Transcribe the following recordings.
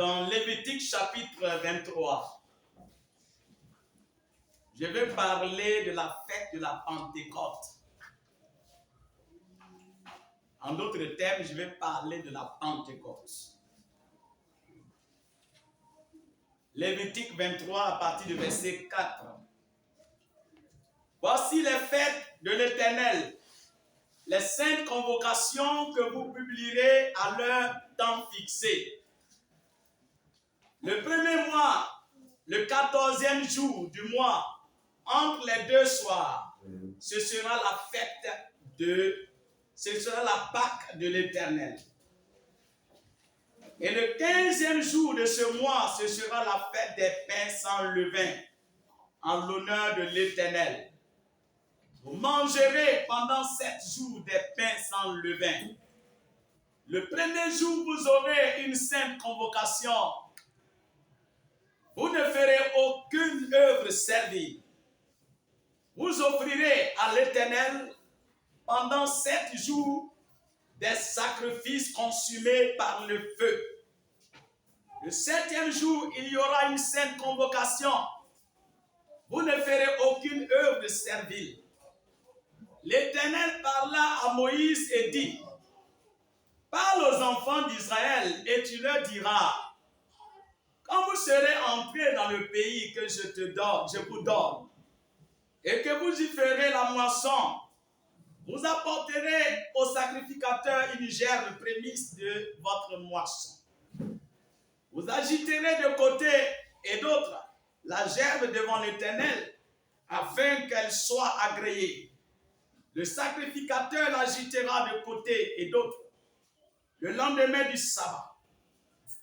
dans Lévitique chapitre 23. Je vais parler de la fête de la Pentecôte. En d'autres termes, je vais parler de la Pentecôte. Lévitique 23 à partir du verset 4. Voici les fêtes de l'Éternel, les saintes convocations que vous publierez à leur temps fixé. Le premier mois, le 14e jour du mois, entre les deux soirs, ce sera la Pâque de l'Éternel. Et le 15e jour de ce mois, ce sera la fête des pains sans levain, en l'honneur de l'Éternel. Vous mangerez pendant 7 jours des pains sans levain. Le premier jour, vous aurez une sainte convocation. Vous ne ferez aucune œuvre servile. Vous offrirez à l'Éternel pendant 7 jours des sacrifices consumés par le feu. Le 7e jour, il y aura une sainte convocation. Vous ne ferez aucune œuvre servile. L'Éternel parla à Moïse et dit, parle aux enfants d'Israël et tu leur diras, quand vous serez entrés dans le pays que je vous donne, et que vous y ferez la moisson, vous apporterez au sacrificateur une gerbe prémisse de votre moisson. Vous agiterez de côté et d'autre la gerbe devant l'Éternel, afin qu'elle soit agréée. Le sacrificateur l'agitera de côté et d'autre le lendemain du sabbat.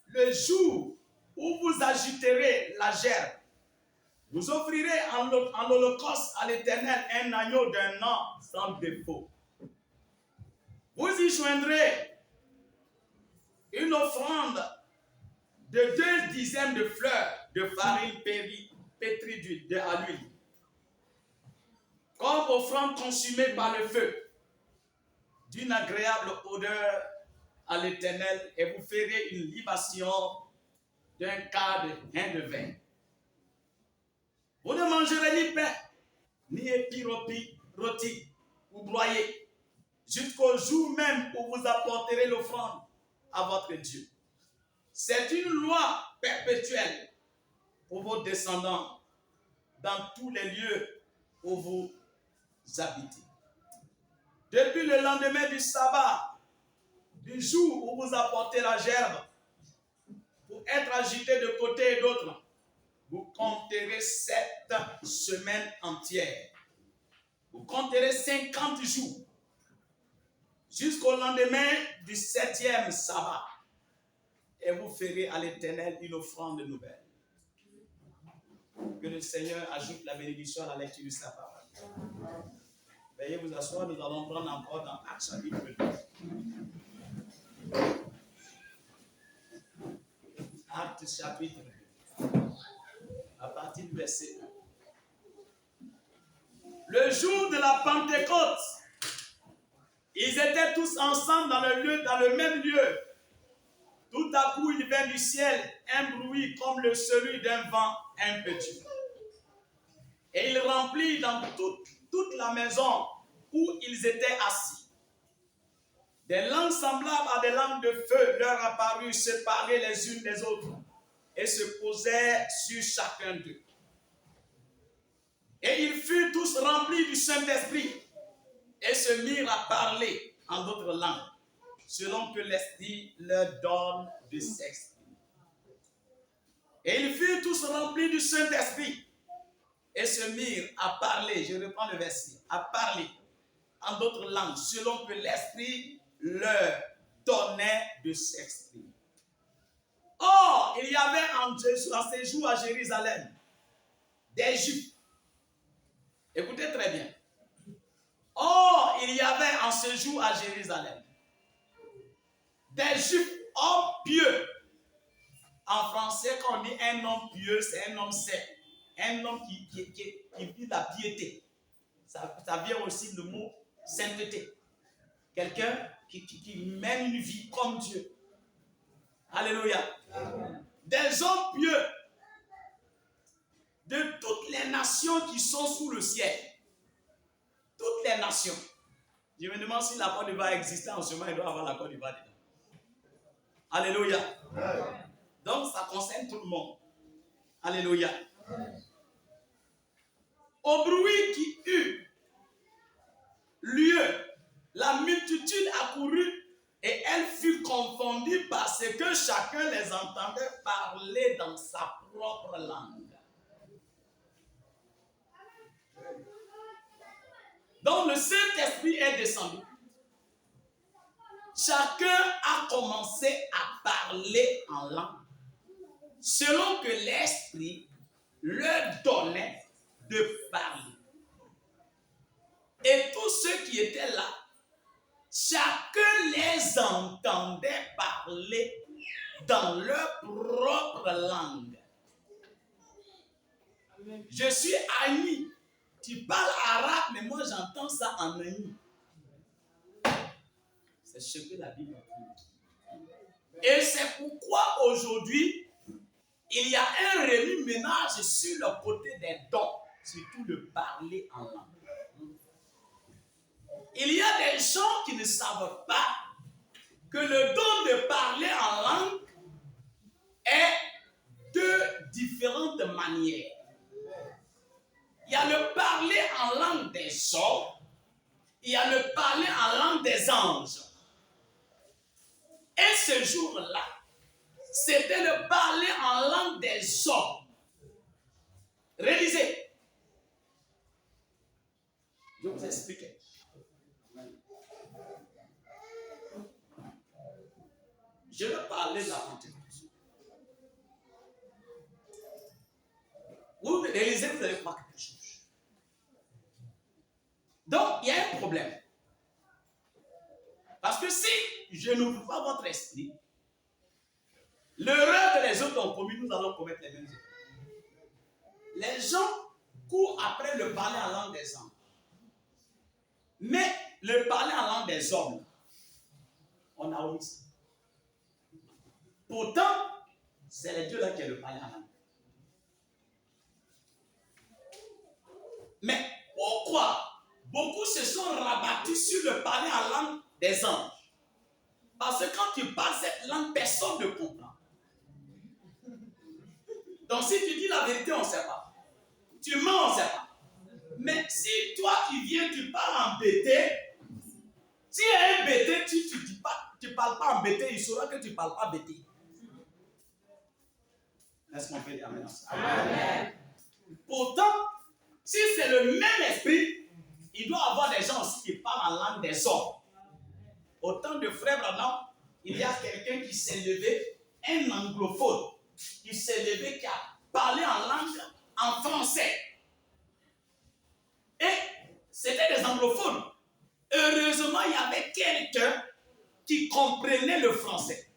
Le jour où vous agiterez la gerbe, vous offrirez en holocauste à l'Éternel un agneau d'1 an sans défaut. Vous y joindrez une offrande de 2 dixièmes de fleurs de farine pétrie à l'huile, comme offrande consumée par le feu, d'une agréable odeur à l'Éternel, et vous ferez une libation d'un quart de hin de vin. Vous ne mangerez ni pain, ni épis rôti ou broyé, jusqu'au jour même où vous apporterez l'offrande à votre Dieu. C'est une loi perpétuelle pour vos descendants dans tous les lieux où vous habitez. Depuis le lendemain du sabbat, du jour où vous apportez la gerbe, pour être agité de côté et d'autre, vous compterez 7 semaines entières. Vous compterez 50 jours jusqu'au lendemain du 7e sabbat. Et vous ferez à l'Éternel une offrande nouvelle. Que le Seigneur ajoute la bénédiction à la lecture de sa parole. Veuillez vous asseoir, nous allons prendre encore dans Actes chapitre 2. Actes chapitre 2. À partir du verset 1. Le jour de la Pentecôte, ils étaient tous ensemble dans le même lieu. Tout à coup, il vint du ciel un bruit comme celui d'un vent impétueux. Et il remplit dans toute la maison où ils étaient assis. Des langues semblables à des langues de feu leur apparurent séparées les unes des autres et se posaient sur chacun d'eux. Et ils furent tous remplis du Saint-Esprit et se mirent à parler en d'autres langues, selon que l'Esprit leur donne de s'exprimer. Et ils furent tous remplis du Saint-Esprit et se mirent à parler, je reprends le verset, à parler en d'autres langues, selon que l'Esprit leur donnait de s'exprimer. Or, il y avait en ces jours à Jérusalem des Juifs. Écoutez très bien. Or, il y avait en ce jour à Jérusalem des Juifs, hommes pieux. En français, quand on dit un homme pieux, c'est un homme saint. Un homme qui vit la piété. Ça vient aussi du mot sainteté. Quelqu'un qui mène une vie comme Dieu. Alléluia. Amen. des hommes pieux de toutes les nations qui sont sous le ciel. Toutes les nations. Je me demande si la Côte d'Ivoire existait en ce moment, il doit avoir la Côte d'Ivoire dedans. Alléluia. Donc ça concerne tout le monde. Alléluia. Au bruit qui eut lieu, la multitude accourut et elle fut confondue parce que chacun les entendait parler dans sa propre langue. Donc le Saint-Esprit est descendu. Chacun a commencé à parler en langue, selon que l'Esprit leur donnait de parler. Et tous ceux qui étaient là, chacun les entendait parler dans leur propre langue. Je suis Ani. Tu parles arabe, mais moi j'entends ça en Ani. C'est ce que la Bible dit. Et c'est pourquoi aujourd'hui, il y a un remue-ménage sur le côté des dons, surtout le parler en langue. Il y a des gens qui ne savent pas que le don de parler en langue est de différentes manières. Il y a le parler en langue des hommes, il y a le parler en langue des anges. Et ce jour-là, c'était le parler en langue des hommes. Réalisez. Je vous explique. Je vais parler de la Pentecôte. Vous réalisez, vous allez voir quelque chose. Donc, il y a un problème. Parce que si je n'ouvre pas votre esprit, l'erreur que les autres ont commis, nous allons commettre les mêmes erreurs. Les gens courent après le parler en langue des anges. Mais le parler en langue des hommes, on a oublié ça. Pourtant, c'est les deux là qui ont le parler en langue. Mais pourquoi beaucoup se sont rabattus sur le parler en langue des anges? Parce que quand tu parles cette langue, personne ne comprend. Donc si tu dis la vérité, on ne sait pas. Tu mens, on ne sait pas. Mais si toi qui viens, tu parles en bété, si il y a un bété, tu ne parles pas en bété, il saura que tu ne parles pas bété. Est-ce qu'on peut dire amen? Amen. Pourtant, si c'est le même esprit, il doit avoir des gens aussi qui parlent en langue des hommes. Au temps de Frère Branham, il y a quelqu'un qui s'est levé, un anglophone, qui s'est levé, qui a parlé en langue en français. Et c'était des anglophones. Heureusement, il y avait quelqu'un qui comprenait le français.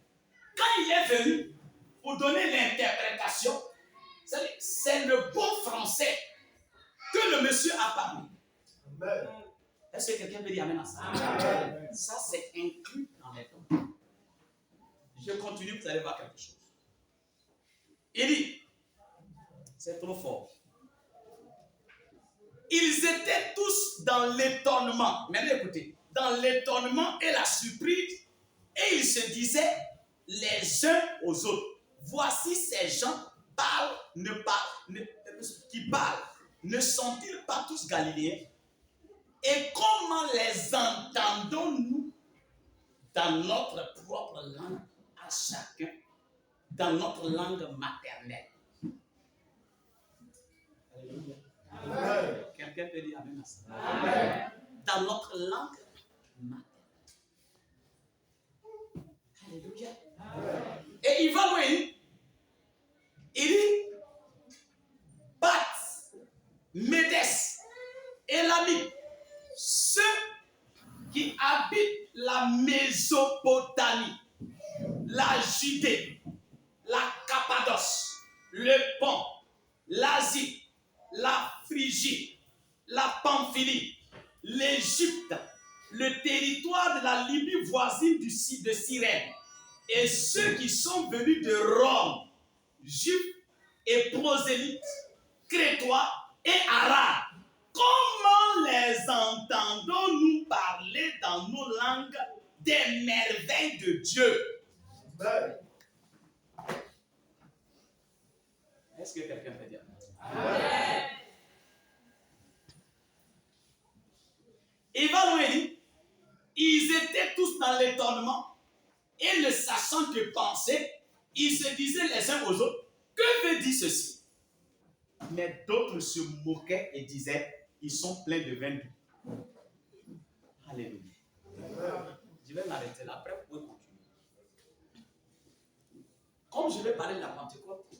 Quand il est venu pour donner l'interprétation, c'est le bon français que le monsieur a parlé. Amen. Est-ce que quelqu'un peut dire amen à ça? Amen. Ça, c'est inclus dans les dons. Je continue, vous allez voir quelque chose. Il dit, c'est trop fort. Ils étaient tous dans l'étonnement. Maintenant, écoutez, dans l'étonnement et la surprise, et ils se disaient les uns aux autres, voici ces gens qui parlent, ne sont-ils pas tous galiléens? Et comment les entendons-nous dans notre propre langue à chacun, dans notre langue maternelle? Alléluia. Amen. Quelqu'un peut dire amen à ça? Amen. Dans notre langue maternelle. Alléluia. Amen. Et il va loin. Il dit Bat, Médès, Élamite, ceux qui habitent la Mésopotamie, la Judée, la Cappadoce, le Pont, l'Asie, la Phrygie, la Pamphylie, l'Égypte, le territoire de la Libye voisine de Cyrène, et ceux qui sont venus de Rome juifs et prosélytes, crétois et arabes. Comment les entendons-nous parler dans nos langues des merveilles de Dieu? Est-ce que quelqu'un peut dire? Amen. Il va loin, il dit, ils étaient tous dans l'étonnement et ne sachant que penser, ils se disaient les uns aux autres, que veut dire ceci? Mais d'autres se moquaient et disaient, ils sont pleins de vin doux. Alléluia. Je vais m'arrêter là, après vous pouvez continuer. Comme je vais parler de la Pentecôte,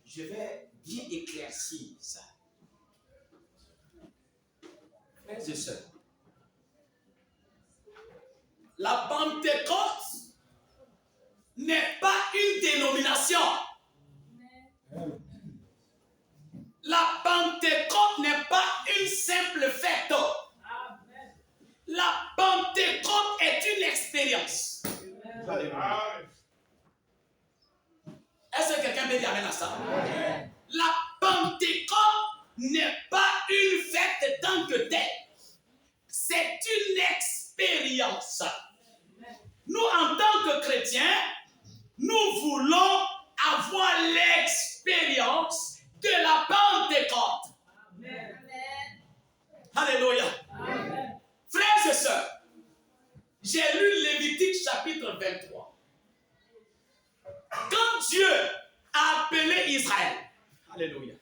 je vais bien éclaircir ça. Frères et sœurs, la Pentecôte n'est pas une dénomination. La Pentecôte n'est pas une simple fête. La Pentecôte est une expérience. Est-ce que quelqu'un peut dire amen à ça? La Pentecôte n'est pas une fête tant que telle. C'est une expérience. Nous, en tant que chrétiens, nous voulons avoir l'expérience de la Pentecôte. Amen. Alléluia. Amen. Frères et sœurs, j'ai lu Lévitique chapitre 23. Quand Dieu a appelé Israël, alléluia.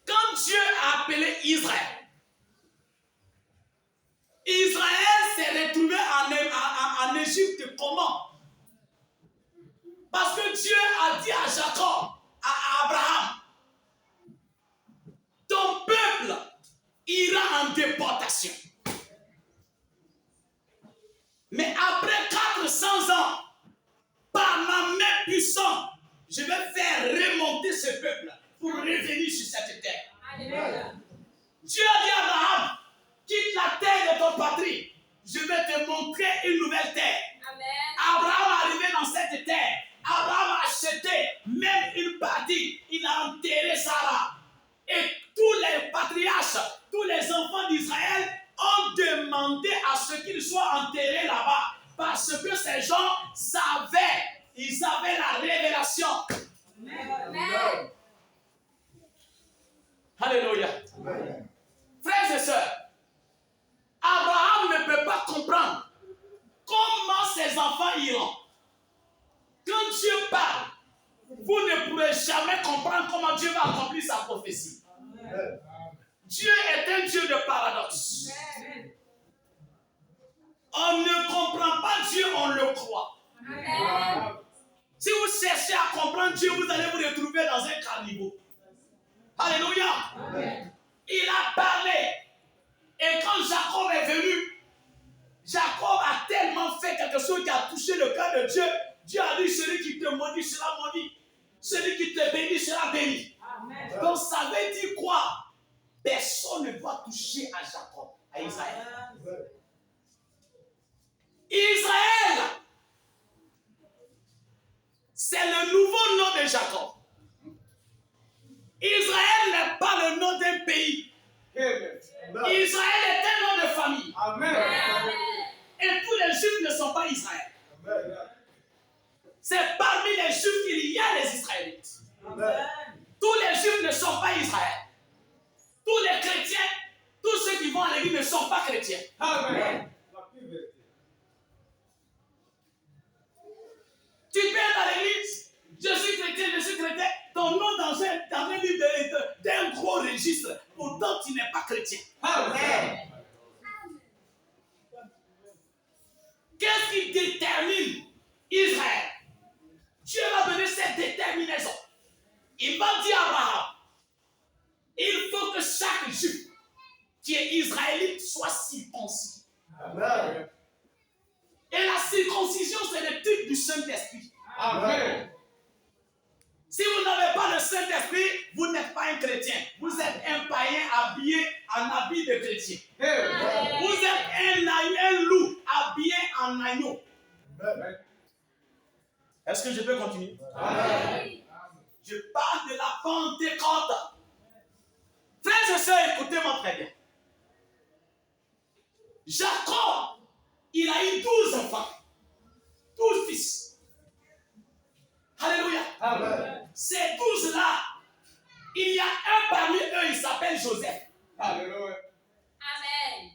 Quand Dieu a appelé Israël, Israël s'est retrouvé en Égypte comment? Parce que Dieu a dit à Jacob, à Abraham, ton peuple ira en déportation. Mais après 400 ans, par ma main puissante, je vais faire remonter ce peuple pour revenir sur cette terre. Alléluia. Dieu a dit à Abraham, quitte la terre de ton patrie, je vais te montrer une nouvelle terre. Amen. Abraham est arrivé dans cette terre. Abraham a acheté même une partie. Il a enterré Sarah. Et tous les patriarches, tous les enfants d'Israël ont demandé à ce qu'ils soient enterrés là-bas. Parce que ces gens savaient, ils avaient la révélation. Amen. Alléluia. Amen. Frères et sœurs, Abraham ne peut pas comprendre comment ses enfants iront. Quand Dieu parle, vous ne pourrez jamais comprendre comment Dieu va accomplir sa prophétie. Amen. Dieu est un Dieu de paradoxe. Amen. On ne comprend pas Dieu, on le croit. Amen. Si vous cherchez à comprendre Dieu, vous allez vous retrouver dans un carnivore. Alléluia. Amen. Il a parlé. Et quand Jacob est venu, Jacob a tellement fait quelque chose qui a touché le cœur de Dieu. Dieu a dit, celui qui te maudit sera maudit. Celui qui te bénit sera béni. Amen. Donc ça veut dire quoi? Personne ne doit toucher à Jacob, à Israël. Amen. Israël, c'est le nouveau nom de Jacob. Israël n'est pas le nom d'un pays. Amen. Israël est un nom de famille. Amen. Amen. Et tous les Juifs ne sont pas Israël. Amen. C'est parmi les Juifs qu'il y a les Israélites. Amen. Tous les Juifs ne sont pas Israël. Tous les chrétiens, tous ceux qui vont à l'église ne sont pas chrétiens. Amen. Tu peux être à l'église, je suis chrétien, ton nom dans un livre d'un gros registre, pourtant tu n'es pas chrétien. Amen. Qu'est-ce qui détermine Israël? Dieu va donner cette déterminaison. Il va dire à Abraham, il faut que chaque juif qui est israélite soit circoncis. Amen. Et la circoncision, c'est le type du Saint-Esprit. Amen. Si vous n'avez pas le Saint-Esprit, vous n'êtes pas un chrétien. Vous êtes un païen habillé en habit de chrétien. Amen. Vous êtes un loup habillé en agneau. Amen. Est-ce que je peux continuer? Amen. Je parle de la Pentecôte. Frères et sœurs, écoutez-moi très bien. Jacob, il a eu 12 enfants, 12 fils. Alléluia. Amen. Ces 12-là, il y a un parmi eux, il s'appelle Joseph. Alléluia. Amen.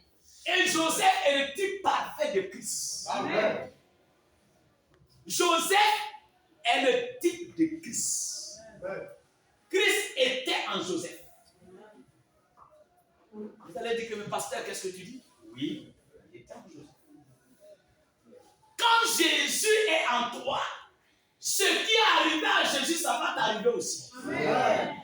Et Joseph est le type parfait de Christ. Amen. Joseph est le type de Christ. Amen. Christ était en Joseph. Vous allez dire que, mais pasteur, qu'est-ce que tu dis? Oui, il était en Joseph. Quand Jésus est en toi, ce qui est arrivé à Jésus, ça va t'arriver aussi. Amen.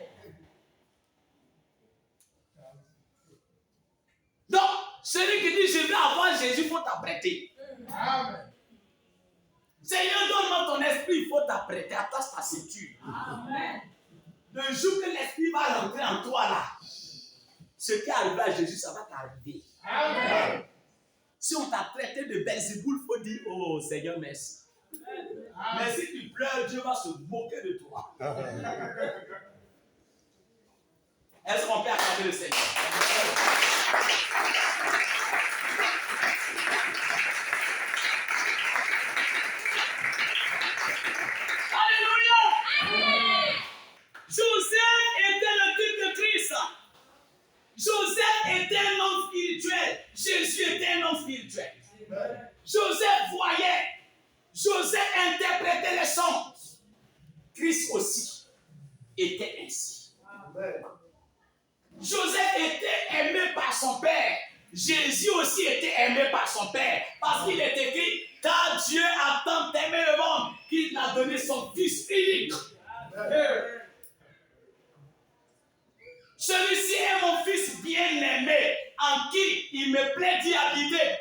Donc, celui qui dit je veux avoir Jésus, il faut t'apprêter. Amen. Seigneur, donne-moi ton esprit, il faut t'apprêter, attache ta ceinture. Amen. Le jour que l'esprit va rentrer en toi là, ce qui est arrivé à Jésus, ça va t'arriver. Amen. Si on t'a traité de Belzéboul, il faut dire oh Seigneur, merci. Mais si tu pleures, Dieu va se moquer de toi. Est-ce qu'on peut accorder le Seigneur? Alléluia! Joseph était le type de Christ. Joseph était un homme spirituel. Jésus était un homme spirituel. Joseph voyait. Joseph interprétait les sons. Christ aussi était ainsi. Amen. Joseph était aimé par son père. Jésus aussi était aimé par son père. Parce qu'il est écrit, car Dieu a tant aimé le monde qu'il a donné son fils unique. Amen. Celui-ci est mon fils bien-aimé, en qui il me plaît d'y habiter.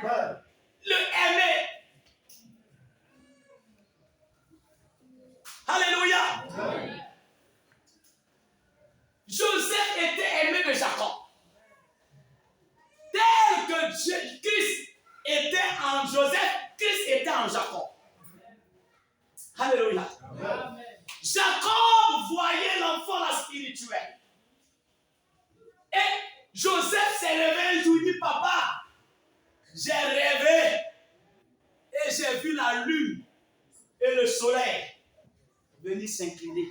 Amen. Le aimer. Alléluia. Amen. Joseph était aimé de Jacob. Tel que Christ était en Joseph, Christ était en Jacob. Alléluia. Amen. Jacob voyait l'enfant là spirituel. Et Joseph s'est levé un jour, il dit, papa, j'ai rêvé et j'ai vu la lune et le soleil venir s'incliner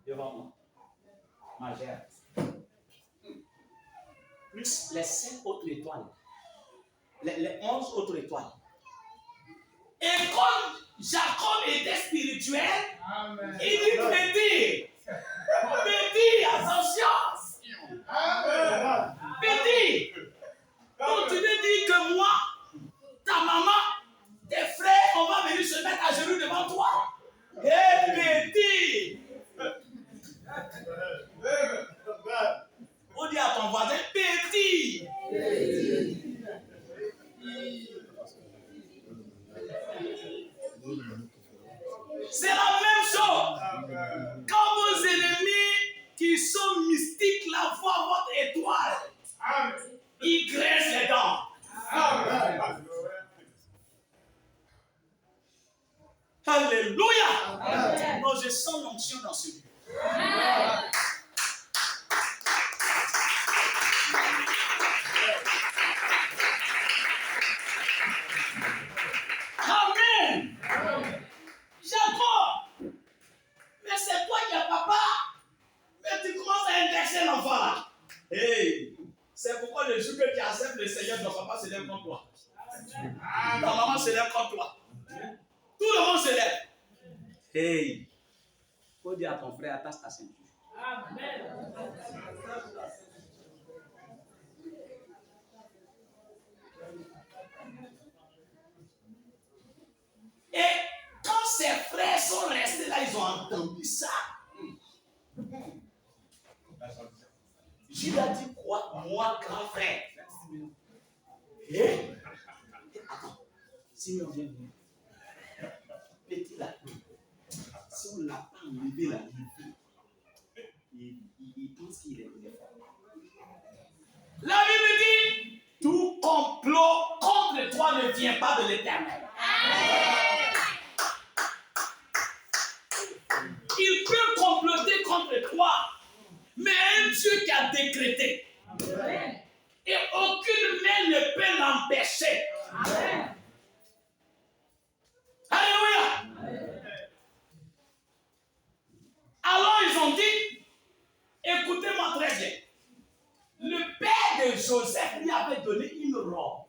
devant moi. Ma gère. Plus les 5 autres étoiles. Les 11 autres étoiles. Et comme Jacob était spirituel, Amen. il dit petit, attention, Amen. petit. Donc tu te dis que moi, ta maman, tes frères, on va venir se mettre à genoux devant toi. Et petit. On dit à ton voisin, petit. C'est la même chose. Amen. Quand vos ennemis qui sont mystiques là voient votre étoile, Amen. ils graissent les dents. Amen. Alléluia. Amen. Donc je sens l'onction dans ce lieu. Amen. Jacob. Mais c'est toi qui as papa. Mais tu commences à indexer l'enfant là. Hey. C'est pourquoi le jour que tu acceptes le Seigneur, ton papa se lève contre toi. Ta maman se lève contre toi. Tout le monde se lève. Hey. Faut dire à ton frère, attache ta ceinture. Et quand ses frères sont restés là, ils ont entendu ça. Judas a dit quoi? Moi, grand frère. Et attends, si on vient venir, petit là, si on ne l'a pas enlevé là, il pense qu'il est fort. La Bible dit, tout complot contre toi ne vient pas de l'Éternel. décrété. Amen. Et aucune main ne peut l'empêcher. Amen. Alléluia. Alors ils ont dit, écoutez-moi très bien. Le père de Joseph lui avait donné une robe.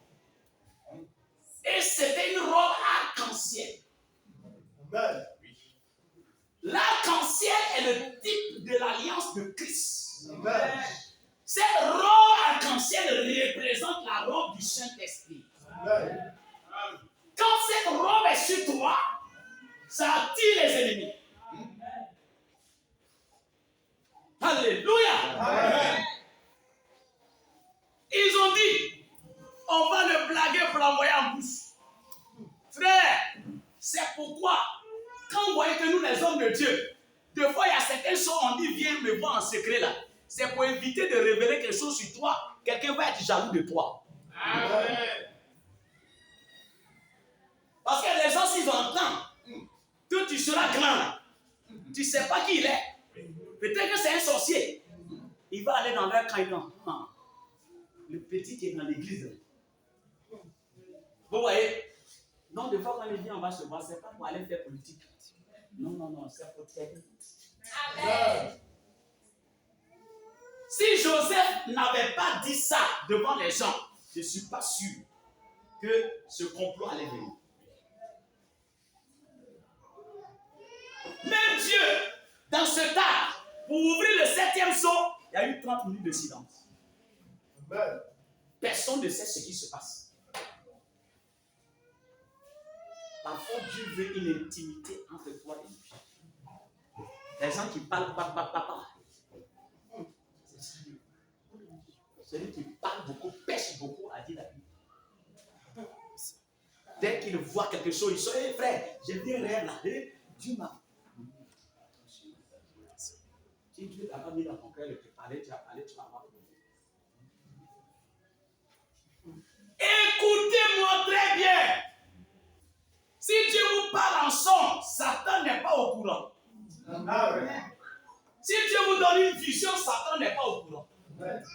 Et c'était une robe arc-en-ciel. Amen. L'arc-en-ciel est le type de l'alliance de Christ. Amen. Cette robe arc-en-ciel représente la robe du Saint-Esprit. Amen. Quand cette robe est sur toi, ça attire les ennemis. Alléluia. Amen. Ils ont dit, on va le blaguer pour l'envoyer en bouche. Frère, c'est pourquoi, quand vous voyez que nous, les hommes de Dieu, des fois, il y a certaines choses, on dit, viens me voir en secret là. C'est pour éviter de révéler quelque chose sur toi. Quelqu'un va être jaloux de toi. Amen. Parce que les gens, s'ils entendent que tu seras grand, tu ne sais pas qui il est. Peut-être que c'est un sorcier. Il va aller dans leur camp. Le petit qui est dans l'église. Vous voyez? Donc, des fois, quand il vient, on va se voir, ce n'est pas pour aller faire politique. Non, c'est pour t'aider. Amen. Si Joseph n'avait pas dit ça devant les gens, je ne suis pas sûr que ce complot allait venir. Même Dieu, dans ce tas, pour ouvrir le 7e sceau, il y a eu 30 minutes de silence. Amen. Personne ne sait ce qui se passe. Parfois, Dieu veut une intimité entre toi et lui. Les gens qui parlent papa. Celui qui parle beaucoup, pêche beaucoup, a dit la Bible. Dès qu'il voit quelque chose, il dit, frère, j'ai bien rien là. Dieu m'a. Si Dieu n'a pas mis dans ton cœur de te parler, tu as parlé, tu vas avoir problème. Écoutez-moi très bien. Si Dieu vous parle en son, Satan n'est pas au courant. Amen. Si Dieu vous donne une vision, Satan n'est pas au courant.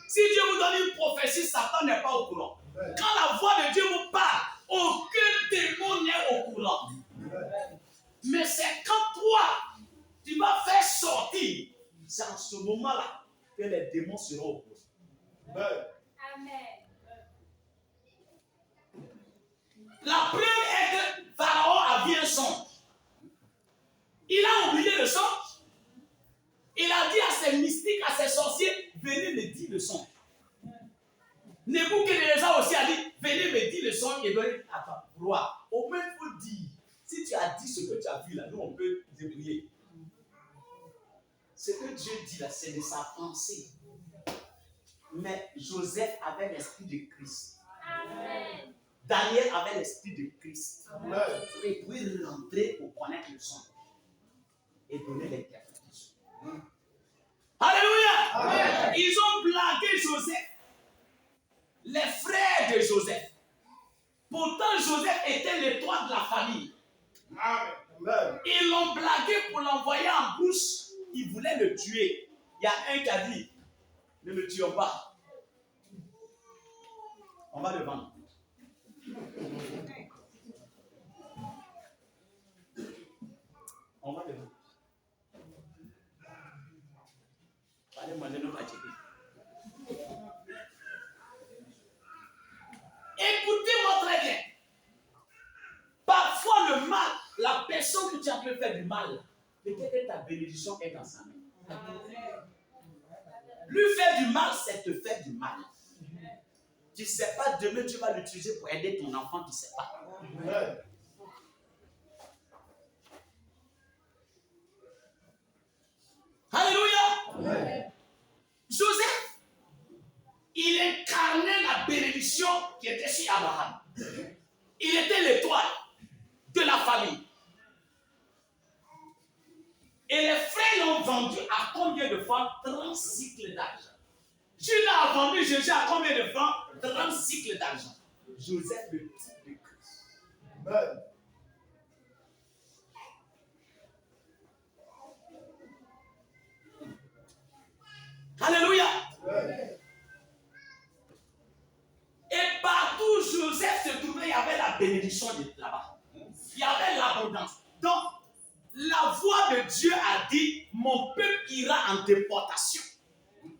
Si Dieu vous donne une prophétie, Satan n'est pas au courant. Quand la voix de Dieu vous parle, aucun démon n'est au courant. Mais c'est quand toi, tu vas faire sortir, c'est en ce moment-là que les démons seront au courant. Amen. La preuve est que Pharaon a vu un songe. Il a oublié le songe. Il a dit à ses mystiques, à ses sorciers, venez me dire le songe. Nebuchadnezzar aussi a dit, venez me dire le songe et donner à ta roi. Au moins, il faut dire, si tu as dit ce que tu as vu là, nous on peut débrouiller. Ce que Dieu dit là, c'est de sa pensée. Mais Joseph avait l'esprit de Christ. Amen. Daniel avait l'esprit de Christ. Amen. Et il pouvait rentrer pour connaître le songe et donner l'interprétation. Alléluia! Amen. Ils ont blagué Joseph, les frères de Joseph. Pourtant, Joseph était l'étoile de la famille. Amen. Ils l'ont blagué pour l'envoyer en bouche. Ils voulaient le tuer. Il y a un qui a dit, ne le tuons pas. On va le vendre. On va le vendre. Allez demander notre atelier. Écoutez-moi très bien. Parfois le mal, la personne que tu as pu faire du mal, peut-être que ta bénédiction est dans sa main. Lui faire du mal, c'est te faire du mal. Tu ne sais pas, demain tu vas l'utiliser pour aider ton enfant, tu ne sais pas. Amen. Alléluia. Amen. Joseph, il incarnait la bénédiction qui était sur Abraham. Il était l'étoile de la famille. Et les frères l'ont vendu à combien de francs? 30 cycles d'argent. Judas a vendu Jésus à combien de francs? 30 cycles d'argent. Joseph, le type de Christ. Amen. Alléluia. Amen. la bénédiction là-bas. Il y avait l'abondance. Donc, la voix de Dieu a dit, mon peuple ira en déportation.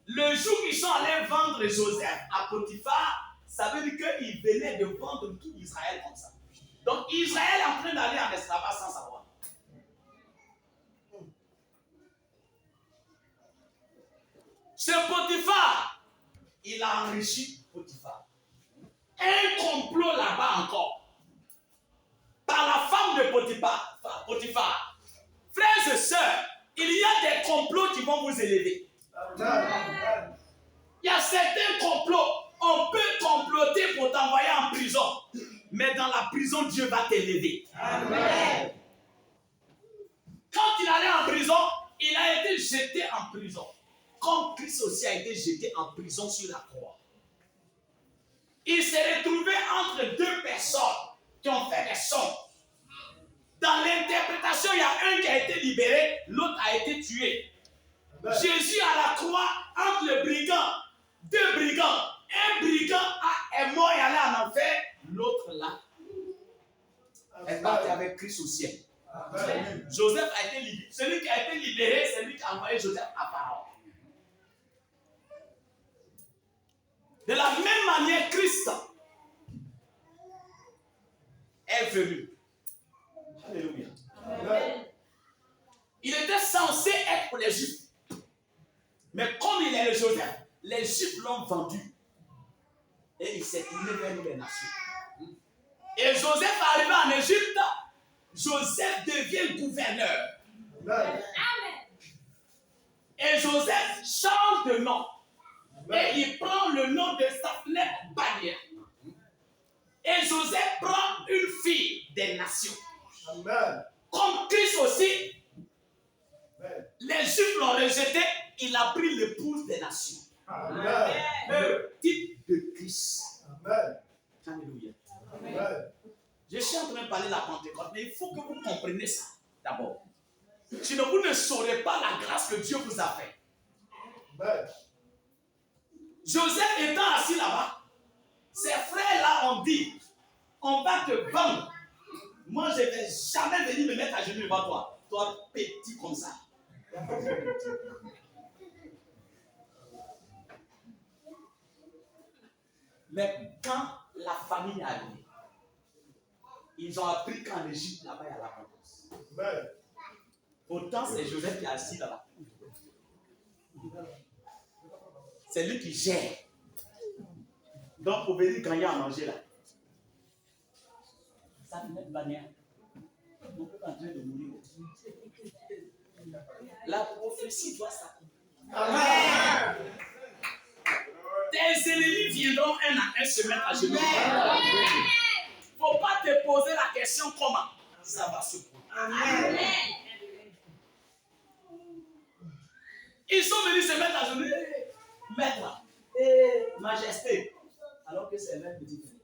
Le jour qu'ils sont allés vendre Joseph à Potiphar, ça veut dire qu'ils venaient de vendre tout Israël comme ça. Donc Israël est en train d'aller en esclavage sans savoir. Ce Potiphar, il a enrichi Potiphar. Un complot là-bas encore. Par la femme de Potiphar. Frères et sœurs, il y a des complots qui vont vous élever. Il y a certains complots. On peut comploter pour t'envoyer en prison. Mais dans la prison, Dieu va t'élever. Amen. Quand il allait en prison, il a été jeté en prison. Comme Christ aussi a été jeté en prison sur la croix. Il s'est retrouvé entre deux personnes qui ont fait des sons. Dans l'interprétation, il y a un qui a été libéré, l'autre a été tué. Amen. Jésus à la croix, entre le brigand, deux brigands. Un brigand est mort et allé en enfer, l'autre là est parti avec Christ au ciel. Amen. Joseph a été libéré. Celui qui a été libéré, c'est lui qui a envoyé Joseph à Pharaon. De la même manière, Christ est venu. Alléluia. Amen. Il était censé être pour les Juifs. Mais comme il est le Joseph, les Juifs l'ont vendu. Et il s'est tourné vers les nations. Et Joseph arrivé en Égypte, Joseph devient gouverneur. Amen. Et Joseph change de nom. Et il prend le nom de Saphnet-Banea. Et Joseph prend une fille des nations. Amen. Comme Christ aussi, amen, les Juifs l'ont rejeté, il a pris l'épouse des nations. Amen. Le type de Christ. Amen. Alléluia. Amen. Je suis en train de parler de la Pentecôte, mais il faut que vous compreniez ça d'abord. Sinon, vous ne saurez pas la grâce que Dieu vous a faite. Amen. Joseph étant assis là-bas, ses frères là ont dit, on va te vendre. Moi, je ne vais jamais venir me mettre à genoux devant toi. Toi, petit comme ça. Mais quand la famille est arrivée, ils ont appris qu'en Égypte, là-bas, il y a l'abondance. Pourtant, c'est Joseph qui est assis là-bas. C'est lui qui gère. Donc, pour venir gagner à manger là. Ça ne met pas rien. On peut pas en train de mourir. La prophétie doit s'accomplir. Amen. Tes ennemis viendront un à un se mettre à genoux. Il ne faut pas te poser la question comment ça va se produire. Amen. Ils sont venus se mettre à genoux. Maître, majesté. Alors que c'est leur petit frère.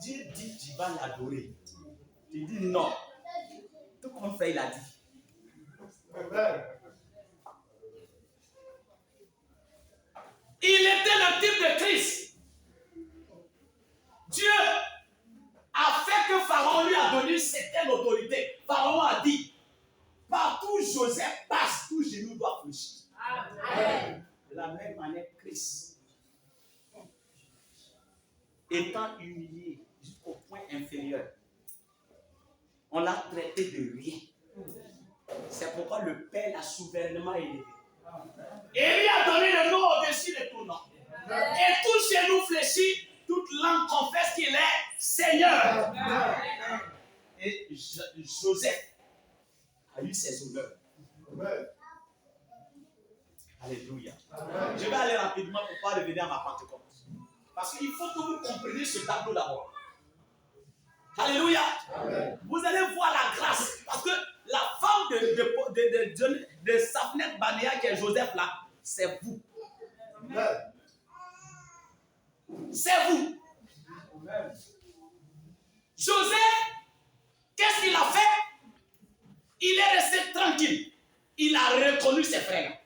Dieu dit tu vas l'adorer. Tu dis non. Tout comme fait, il a dit. Amen. Il était le type de Christ. Dieu a fait que Pharaon lui a donné une certaine autorité. Pharaon a dit, partout Joseph passe, tout genou doit fléchir. Amen. De la même manière, Christ, étant humilié jusqu'au point inférieur, on l'a traité de rien. C'est pourquoi le Père l'a souverainement élevé. Et il lui a donné le nom au-dessus de tout nom. Et tout genou fléchit, toute langue confesse qu'il est Seigneur. Et Joseph a eu ses honneurs. Alléluia. Je vais aller rapidement pour ne pas revenir à ma Pentecôte. Parce qu'il faut que vous compreniez ce tableau d'abord. Alléluia. Amen. Vous allez voir la grâce. Parce que la femme de Saphnet-Banea qui est Joseph là, c'est vous. Amen. C'est vous. Amen. Joseph, qu'est-ce qu'il a fait? Il est resté tranquille. Il a reconnu ses frères.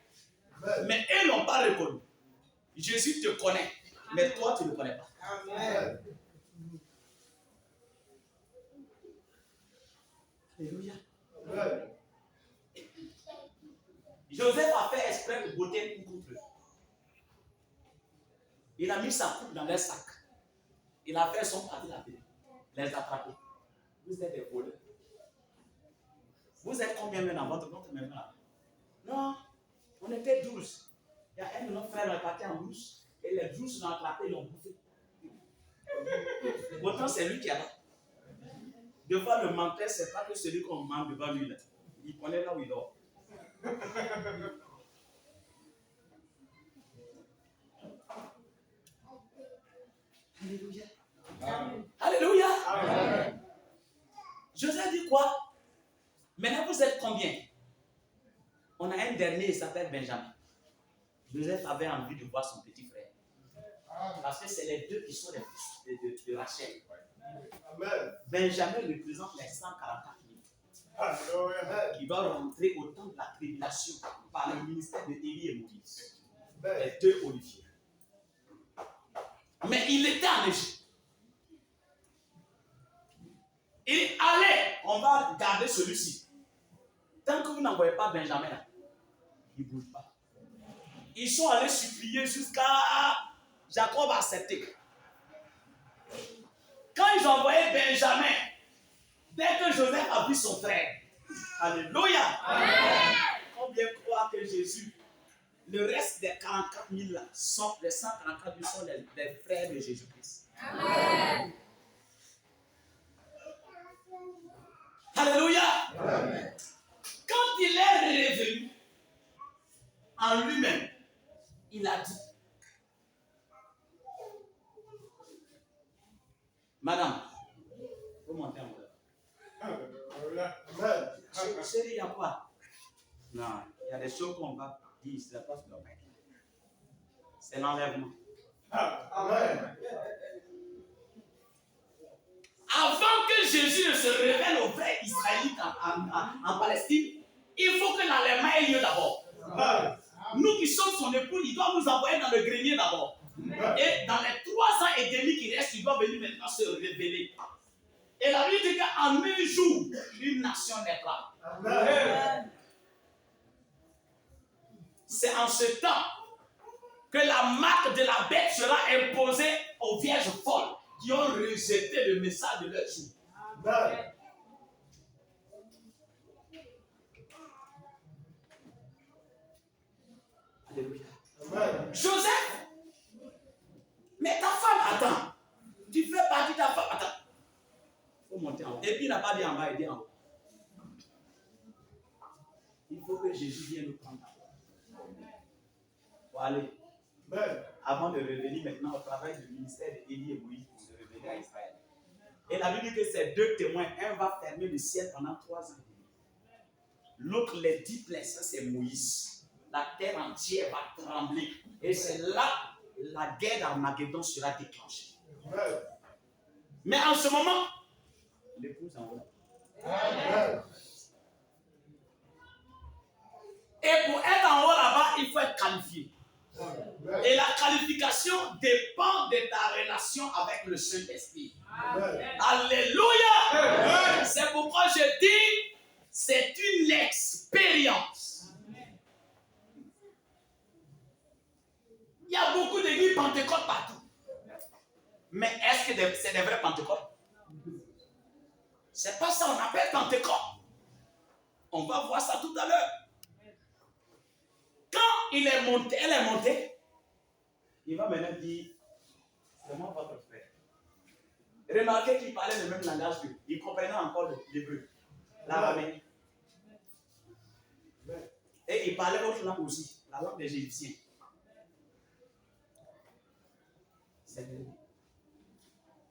Amen. Mais eux n'ont pas reconnu. Jésus te connaît. Mais toi, tu ne le connais pas. Amen. Alléluia. Amen. Joseph a fait exprès de botter une coupe. Il a mis sa coupe dans leur sac. Il a fait son parti là-dedans. Les attraper. Vous êtes des voleurs. Vous êtes combien dans votre maison là? Non, on était 12. Il y a un de nos frères qui est parti en brousse. Et les 12 l'ont attrapé, ils l'ont bouffé. Pourtant, c'est lui qui a là. Devant le menteur, ce n'est pas que celui qu'on ment devant lui. Là. Il connaît là où il dort. Alléluia. Amen. Alléluia. Amen. Joseph dit quoi? Maintenant, vous êtes combien? On a un dernier, il s'appelle Benjamin. Joseph avait envie de voir son petit frère. Parce que c'est les deux qui sont les fils de Rachel. Amen. Benjamin représente les 144 000 Alléluia. qui doivent rentrer au temps de la tribulation par le ministère de Élie et Moïse. Amen. Les deux Olivier. Mais il était en Égypte. Il allait, on va garder celui-ci. Tant que vous n'envoyez pas Benjamin là, il ne bouge pas. Ils sont allés supplier jusqu'à Jacob accepter. Quand ils ont envoyé Benjamin, dès que Joseph a vu son frère, alléluia. Amen. Combien croient que Jésus, le reste des 44 000 là, sont, les 144 000 sont les frères de Jésus-Christ. Amen. Alléluia. Amen. Quand il est revenu en lui-même, il a dit, Madame, vous montez en haut. Alléluia. Amen. Chérie, il y a quoi? Non, il y a des choses qu'on va dire, c'est la place de la main. C'est l'enlèvement. Amen. Avant que Jésus ne se révèle aux vrais Israélites en Palestine, il faut que l'enlèvement ait lieu d'abord. Amen. Nous qui sommes son époux, il doit nous envoyer dans le grenier d'abord. Et dans les 3 ans et demi qui restent, il doit venir maintenant se révéler. Et la Bible dit qu'en un jour, une nation naîtra. Amen. C'est en ce temps que la marque de la bête sera imposée aux vierges folles qui ont rejeté le message de leur jour. Amen. Alléluia. Amen. Joseph, mais ta femme attend. Tu fais partie de ta femme attend. Il faut monter en haut. Et puis il n'a pas dit en bas, il dit en haut. Il faut que Jésus vienne nous prendre. Pour aller. Amen. Avant de revenir maintenant au travail du ministère d'Élie et Moïse pour se révéler à Israël. Et la Bible dit que ces 2 témoins, un va fermer le ciel pendant 3 ans et demi. L'autre les dit plein, ça c'est Moïse. La terre entière va trembler. Et c'est là la guerre d'Armageddon sera déclenchée. Amen. Mais en ce moment, l'épouse en haut. Amen. Et pour être en haut là-bas, il faut être qualifié. Et la qualification dépend de ta relation avec le Saint-Esprit. Amen. Alléluia! C'est pourquoi je dis, c'est une expérience. Il y a beaucoup d'églises Pentecôte partout. Mais est-ce que c'est des vrais Pentecôtes? C'est pas ça on appelle Pentecôte. On va voir ça tout à l'heure. Quand il est monté, elle est montée, il va maintenant dire, c'est moi votre frère. Remarquez qu'il parlait le même langage que il comprenait encore l'hébreu, l'araméen. Et il parlait autre langue aussi, la langue des Égyptiens.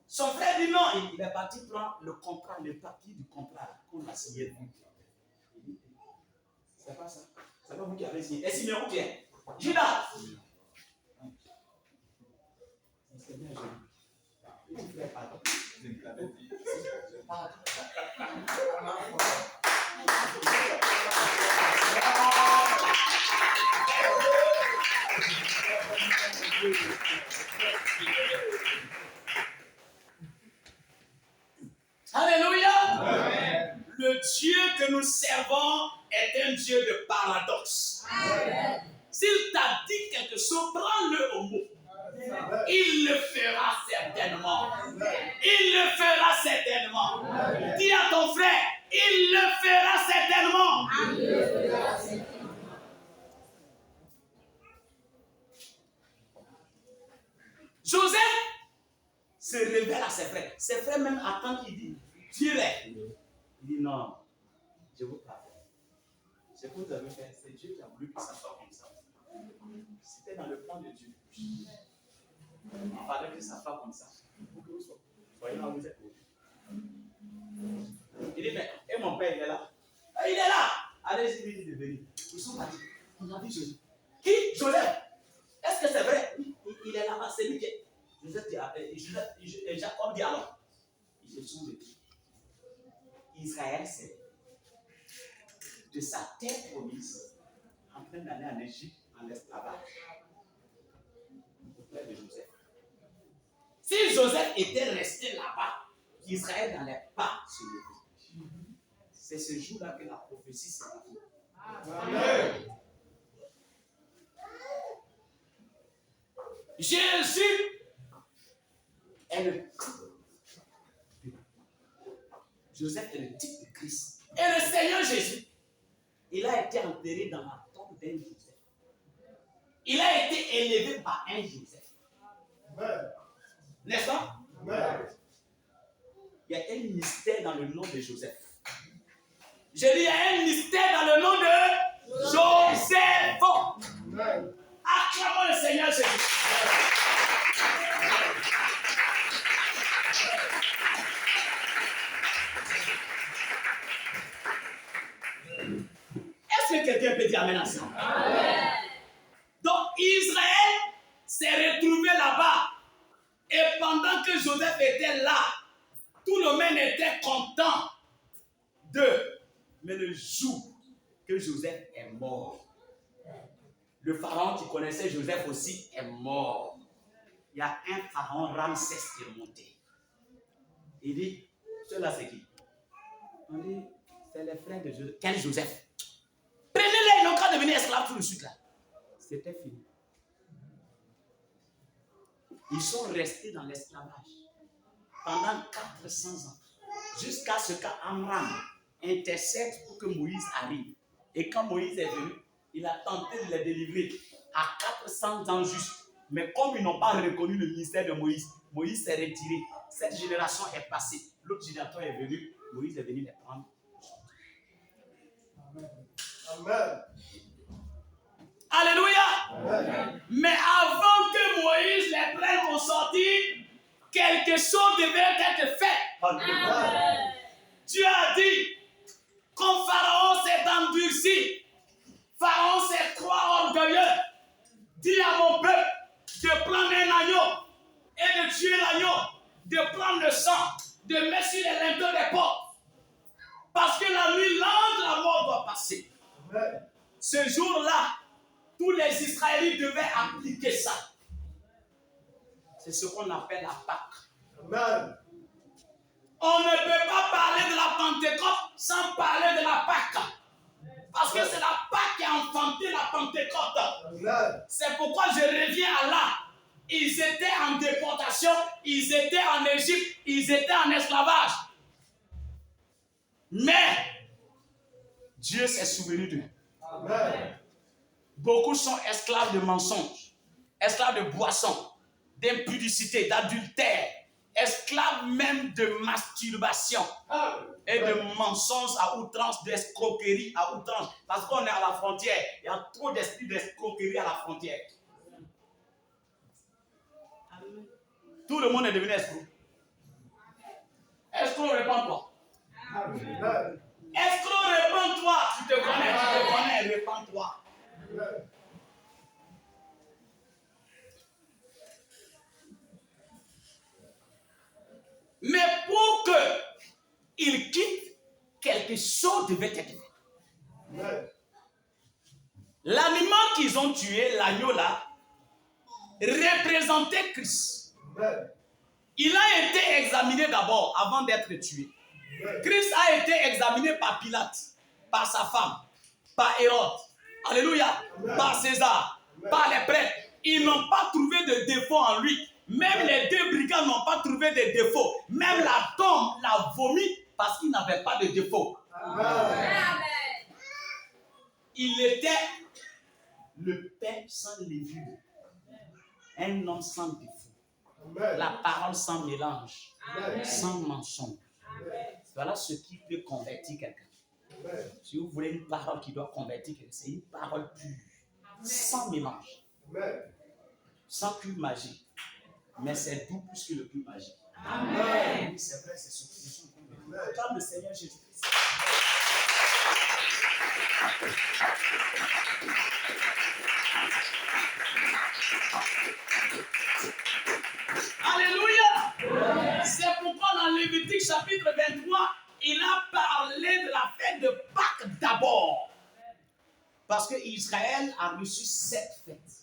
Son frère dit non, il est parti prendre le contrat, le papier du contrat qu'on a signé. Il dit, c'est pas ça. C'est pas vous qui avez signé. Et signé où bien? Judas. C'est bien joli. Petit frère, pardon. Alléluia. Amen. Le Dieu nous servons est un Dieu de paradoxe. S'il t'a dit quelque chose, prends-le au mot. Il le fera certainement. Il le fera certainement. Dis à ton frère, il le fera certainement. Joseph se révèle à ses frères. Ses frères même attendent, il dit, Dieu est. Il dit non, je vous pardonne. Ce que vous avez fait, c'est Dieu qui a voulu que ça soit comme ça. C'était dans le plan de Dieu. Il fallait que ça soit comme ça. Pour que vous soyez là où vous êtes. Il dit, mais et mon père, il est là. Il est là. Allez-y, lui, de venir. Ils sont partis. On a vu Joseph. Qui? Joseph. Est-ce que c'est vrai? Il est là-bas, c'est lui qui est. Jacob dit alors. Ils se sont dit. Israël, c'est de sa terre promise en train d'aller en Égypte en esclavage. Auprès de Joseph. Si Joseph était resté là-bas, Israël n'allait pas se lever. C'est ce jour-là que la prophétie s'est accomplie. Amen. Jésus est le type. Joseph est le type de Christ. Et le Seigneur Jésus, il a été enterré dans la tombe d'un Joseph. Il a été élevé par un Joseph. N'est-ce pas? Il y a un mystère dans le nom de Joseph. Je dis, il y a un mystère dans le nom de Joseph. Acclamons le Seigneur Jésus. Est-ce que quelqu'un peut dire amen à ça? Amen. Donc Israël s'est retrouvé là-bas. Et pendant que Joseph était là, tout le monde était content d'eux. Mais le jour que Joseph est mort, le pharaon qui connaissait Joseph aussi est mort. Il y a un pharaon Ramsès qui est monté. Il dit, ceux-là c'est qui? On dit, c'est les frères de Joseph. Quel Joseph? Prenez-les, ils n'ont qu'à devenir esclaves tout de suite là. C'était fini. Ils sont restés dans l'esclavage pendant 400 ans. Jusqu'à ce qu'Amram intercède pour que Moïse arrive. Et quand Moïse est venu, il a tenté de les délivrer à 400 ans juste. Mais comme ils n'ont pas reconnu le ministère de Moïse, Moïse s'est retiré. Cette génération est passée. L'autre génération est venue. Moïse est venu les prendre. Amen. Alléluia. Amen. Mais avant que Moïse les prenne au sortir, quelque chose devait être fait. Amen. Dieu a dit, comme Pharaon s'est endurci, Pharaon s'est croit orgueilleux, dis à mon peuple de prendre un agneau et de tuer l'agneau, de prendre le sang, de mettre sur les linteaux des portes. Parce que la nuit lente, la mort doit passer. Amen. Ce jour-là, tous les Israélites devaient appliquer ça. C'est ce qu'on appelle la Pâque. Amen. On ne peut pas parler de la Pentecôte sans parler de la Pâque. Parce que c'est la Pâque qui a enfanté la Pentecôte. Amen. C'est pourquoi je reviens à là. Ils étaient en déportation, ils étaient en Égypte, ils étaient en esclavage. Mais Dieu s'est souvenu d'eux. Amen. Beaucoup sont esclaves de mensonges, esclaves de boissons, d'impudicité, d'adultère, esclaves même de masturbation et de mensonges à outrance, d'escroquerie à outrance. Parce qu'on est à la frontière, il y a trop d'esprits d'escroquerie à la frontière. Tout le monde est devenu escroc. Escroc, répands-toi. Amen. Escroc, répands-toi. Tu te connais, répands-toi. Amen. Mais pour qu'il quitte, quelque chose devait être fait. Amen. L'animal qu'ils ont tué, l'agneau là, représentait Christ. Amen. Il a été examiné d'abord avant d'être tué. Amen. Christ a été examiné par Pilate. par sa femme, par Hérode, alléluia, par César, par les prêtres. Ils n'ont pas trouvé de défaut en lui. Même les deux brigands n'ont pas trouvé de défaut. Même la tombe l'a vomi parce qu'il n'avait pas de défaut. Amen. Il était le Père sans levure, un homme sans défaut, la parole sans mélange, sans mensonge. Voilà ce qui peut convertir quelqu'un. Si vous voulez une parole qui doit convertir quelqu'un, c'est une parole pure, sans mélange, sans pure magie. Mais c'est doux plus que le pur magique. Amen. C'est vrai, c'est ce que nous sommes. Acclame le Seigneur Jésus-Christ. Alléluia. C'est pourquoi dans Lévitique chapitre 23, il a parlé de la fête de Pâques d'abord. Parce que Israël a reçu 7 fêtes.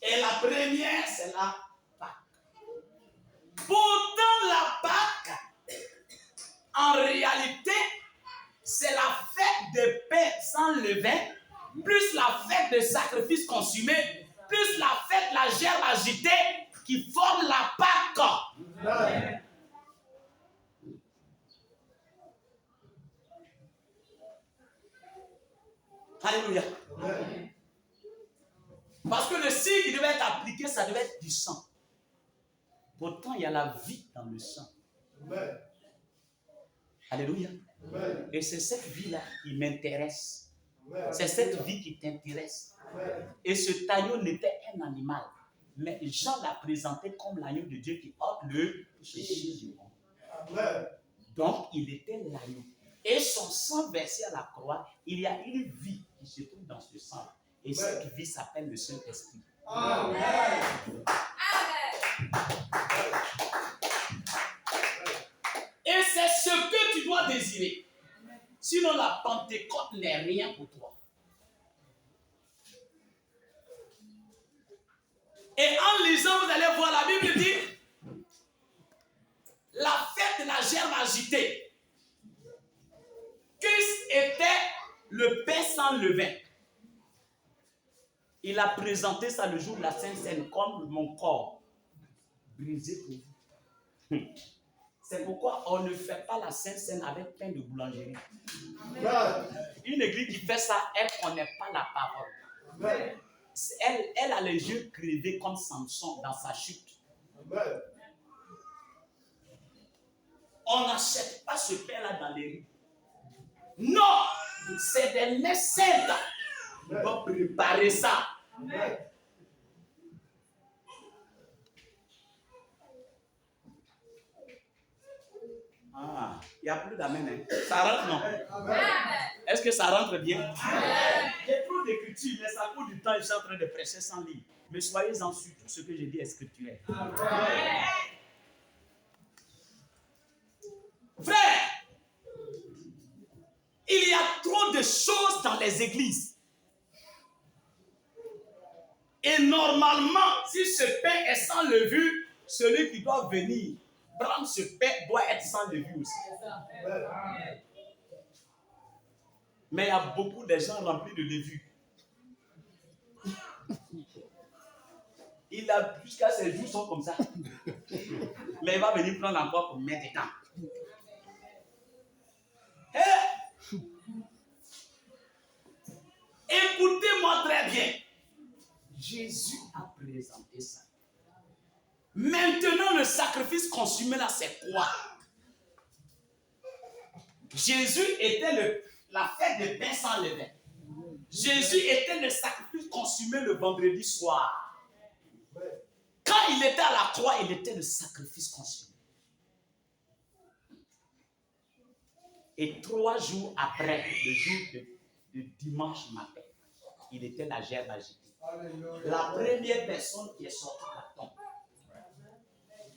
Et la première, c'est la Pâque. Pourtant, la Pâque, en réalité, c'est la fête de paix sans levain, plus la fête de sacrifice consumé, plus la fête de la gerbe agitée qui forme la Pâque. Alléluia. Parce que le signe qui devait être appliqué, ça devait être du sang. Pourtant, il y a la vie dans le sang. Alléluia. Et c'est cette vie-là qui m'intéresse. C'est cette vie qui t'intéresse. Et ce taillot n'était un animal. Mais Jean l'a présenté comme l'agneau de Dieu qui ôte le péché du monde. Donc, il était l'agneau. Et son sang versé à la croix, il y a une vie qui se trouve dans ce sang. Et cette vie s'appelle le Saint-Esprit. Amen. Et c'est ce que tu dois désirer. Sinon, la Pentecôte n'est rien pour toi. Et en lisant, vous allez voir, la Bible dit la fête de la gerbe agitée. Christ était le pain sans levain. Il a présenté ça le jour de la Sainte Seine comme mon corps brisé pour vous. C'est pourquoi on ne fait pas la Sainte Seine avec pain de boulangerie. Une église qui fait ça, elle ne connaît pas la parole. Elle a les yeux crevés comme Samson dans sa chute. On n'achète pas ce pain-là dans les rues. Non, c'est des médecins qui vont préparer ça. Ah, il n'y a plus d'amen. Hein. Ça rentre, non? Est-ce que ça rentre bien? J'ai trop d'écriture, mais ça coûte du temps. Je suis en train de prêcher sans livre. Mais soyez-en sûrs, tout ce que je dis est scripturel. Frère, il y a trop de choses dans les églises. Et normalement, si ce pain est sans levure, celui qui doit venir prendre ce pain doit être sans levure aussi. Mais il y a beaucoup de gens remplis de levure. Il a jusqu'à ses joues sont comme ça. Mais il va venir prendre encore pour mettre dedans. Hey! Écoutez-moi très bien. Jésus a présenté ça. Maintenant, le sacrifice consumé là, c'est quoi? Jésus était la fête de pain sans levain. Jésus était le sacrifice consumé le vendredi soir. Quand il était à la croix, il était le sacrifice consumé. Et 3 jours après, le jour de dimanche matin, il était la gerbe agitée. La première personne qui est sortie de la tombe,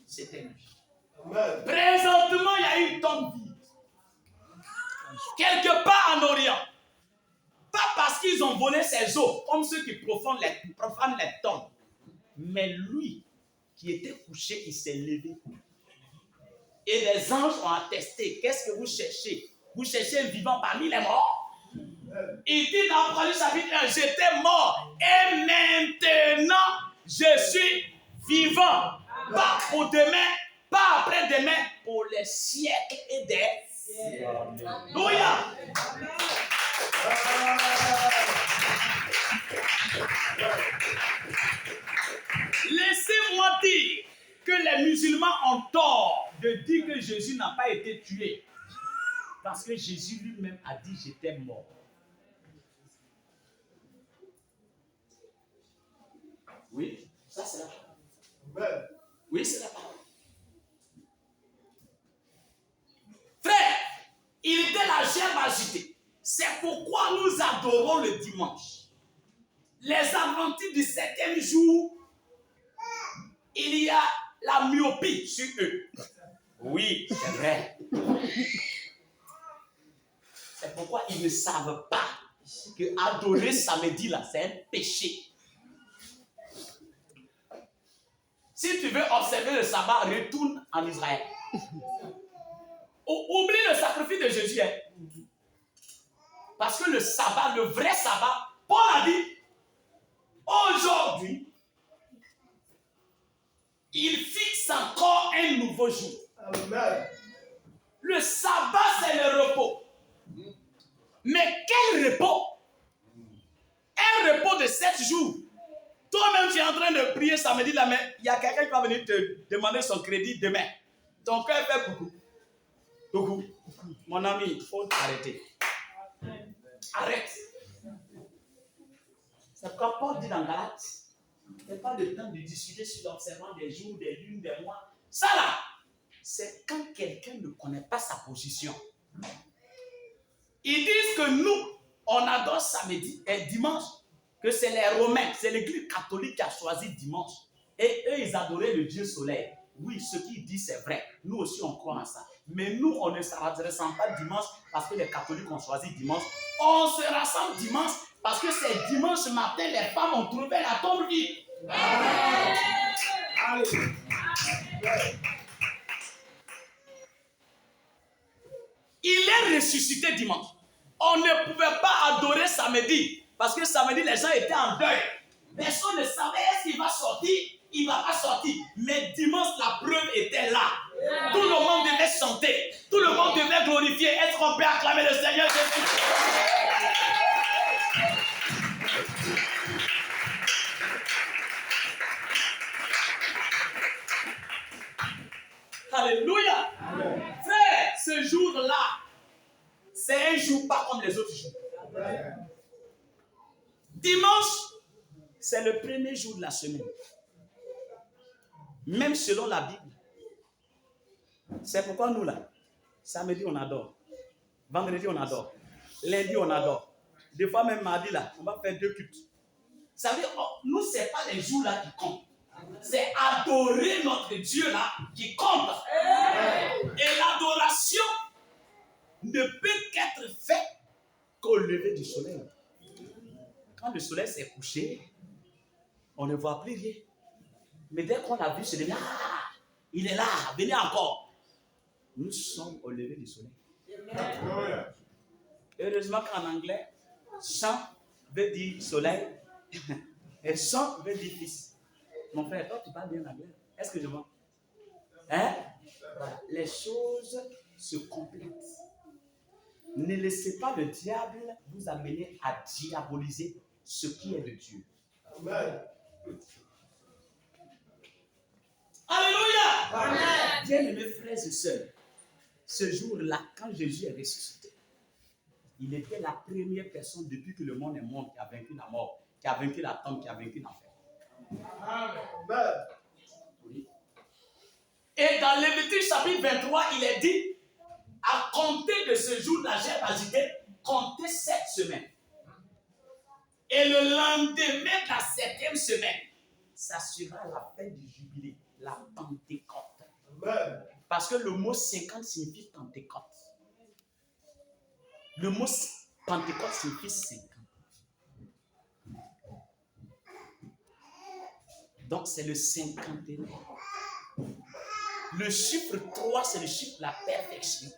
c'était lui. Présentement, il y a une tombe vide. Quelque part en Orient. Pas parce qu'ils ont volé ses os, comme ceux qui profanent les tombes. Mais lui, qui était couché, il s'est levé. Et les anges ont attesté. Qu'est-ce que vous cherchez? vous cherchez un vivant parmi les morts. Il dit dans Apocalypse chapitre 1, j'étais mort et maintenant je suis vivant. Pas pour demain, pas après-demain, pour les siècles et des siècles. Alléluia. Laissez-moi dire que les musulmans ont tort de dire que Jésus n'a pas été tué. Parce que Jésus lui-même a dit j'étais mort. Oui, ça c'est la parole. Oui, c'est la parole. Frère, il était la gerbe agitée. C'est pourquoi nous adorons le dimanche. Les Adventistes du 7e jour, il y a la myopie sur eux. Oui, c'est vrai. C'est pourquoi ils ne savent pas que adorer samedi là, c'est un péché. Si tu veux observer le sabbat, retourne en Israël. Oublie le sacrifice de Jésus. Hein. Parce que le sabbat, le vrai sabbat, Paul a dit, aujourd'hui, il fixe encore un nouveau jour. Amen. Le sabbat, c'est le repos. Mais quel repos? Un repos de 7 jours. Toi-même, tu es en train de prier samedi là, mais il y a quelqu'un qui va venir te demander son crédit demain. Ton cœur fait coucou. Coucou. Mon ami, il faut arrêter. Arrête. C'est pourquoi Paul dit dans Galates, il n'y a pas de temps de discuter sur l'observance des jours, des lunes, des mois. Ça là, c'est quand quelqu'un ne connaît pas sa position. Ils disent que nous, on adore samedi et dimanche, que c'est les Romains, c'est l'église catholique qui a choisi dimanche. Et eux, ils adoraient le Dieu soleil. Oui, ce qu'ils disent, c'est vrai. Nous aussi, on croit en ça. Mais nous, on ne se rassemble pas dimanche parce que les catholiques ont choisi dimanche. On se rassemble dimanche parce que c'est dimanche matin, les femmes ont trouvé la tombe vide. Il est ressuscité dimanche. On ne pouvait pas adorer samedi parce que samedi, les gens étaient en deuil. Personne ne savait est-ce qu'il va sortir, il ne va pas sortir. Mais dimanche, la preuve était là. Tout le monde devait chanter. Tout le monde devait glorifier. Est-ce qu'on peut acclamer le Seigneur Jésus? Alléluia. Frère, ce jour-là, c'est un jour pas comme les autres jours. Dimanche, c'est le premier jour de la semaine. Même selon la Bible. C'est pourquoi nous là, samedi on adore. Vendredi on adore. Lundi on adore. Des fois même mardi là, on va faire 2 cultes. Ça veut dire, nous c'est pas les jours là qui comptent. C'est adorer notre Dieu là qui compte. Et l'adoration ne peut qu'être faite qu'au lever du soleil. Quand le soleil s'est couché, on ne voit plus rien. Mais dès qu'on l'a vu se lever, il est là, venez encore. Nous sommes au lever du soleil. Heureusement qu'en anglais, sun veut dire soleil et son veut dire fils. Mon frère, toi tu parles bien anglais. Est-ce que je vois? Hein? Voilà. Les choses se complètent. Ne laissez pas le diable vous amener à diaboliser ce qui est de Dieu. Amen. Alléluia! Amen. Bien-aimés frères et sœurs, ce jour-là, quand Jésus est ressuscité, il était la première personne depuis que le monde est monde qui a vaincu la mort, qui a vaincu la tombe, qui a vaincu l'enfer. Amen. Oui. Et dans Lévitique chapitre 23, il est dit, à compter de ce jour de la gerbe agitée, comptez 7 semaines. Et le lendemain de la 7e semaine, ça sera la fête du jubilé, la Pentecôte. Amen. Parce que le mot 50 signifie Pentecôte. Le mot Pentecôte signifie 50. Donc c'est le 51. Le chiffre 3, c'est le chiffre de la perfection.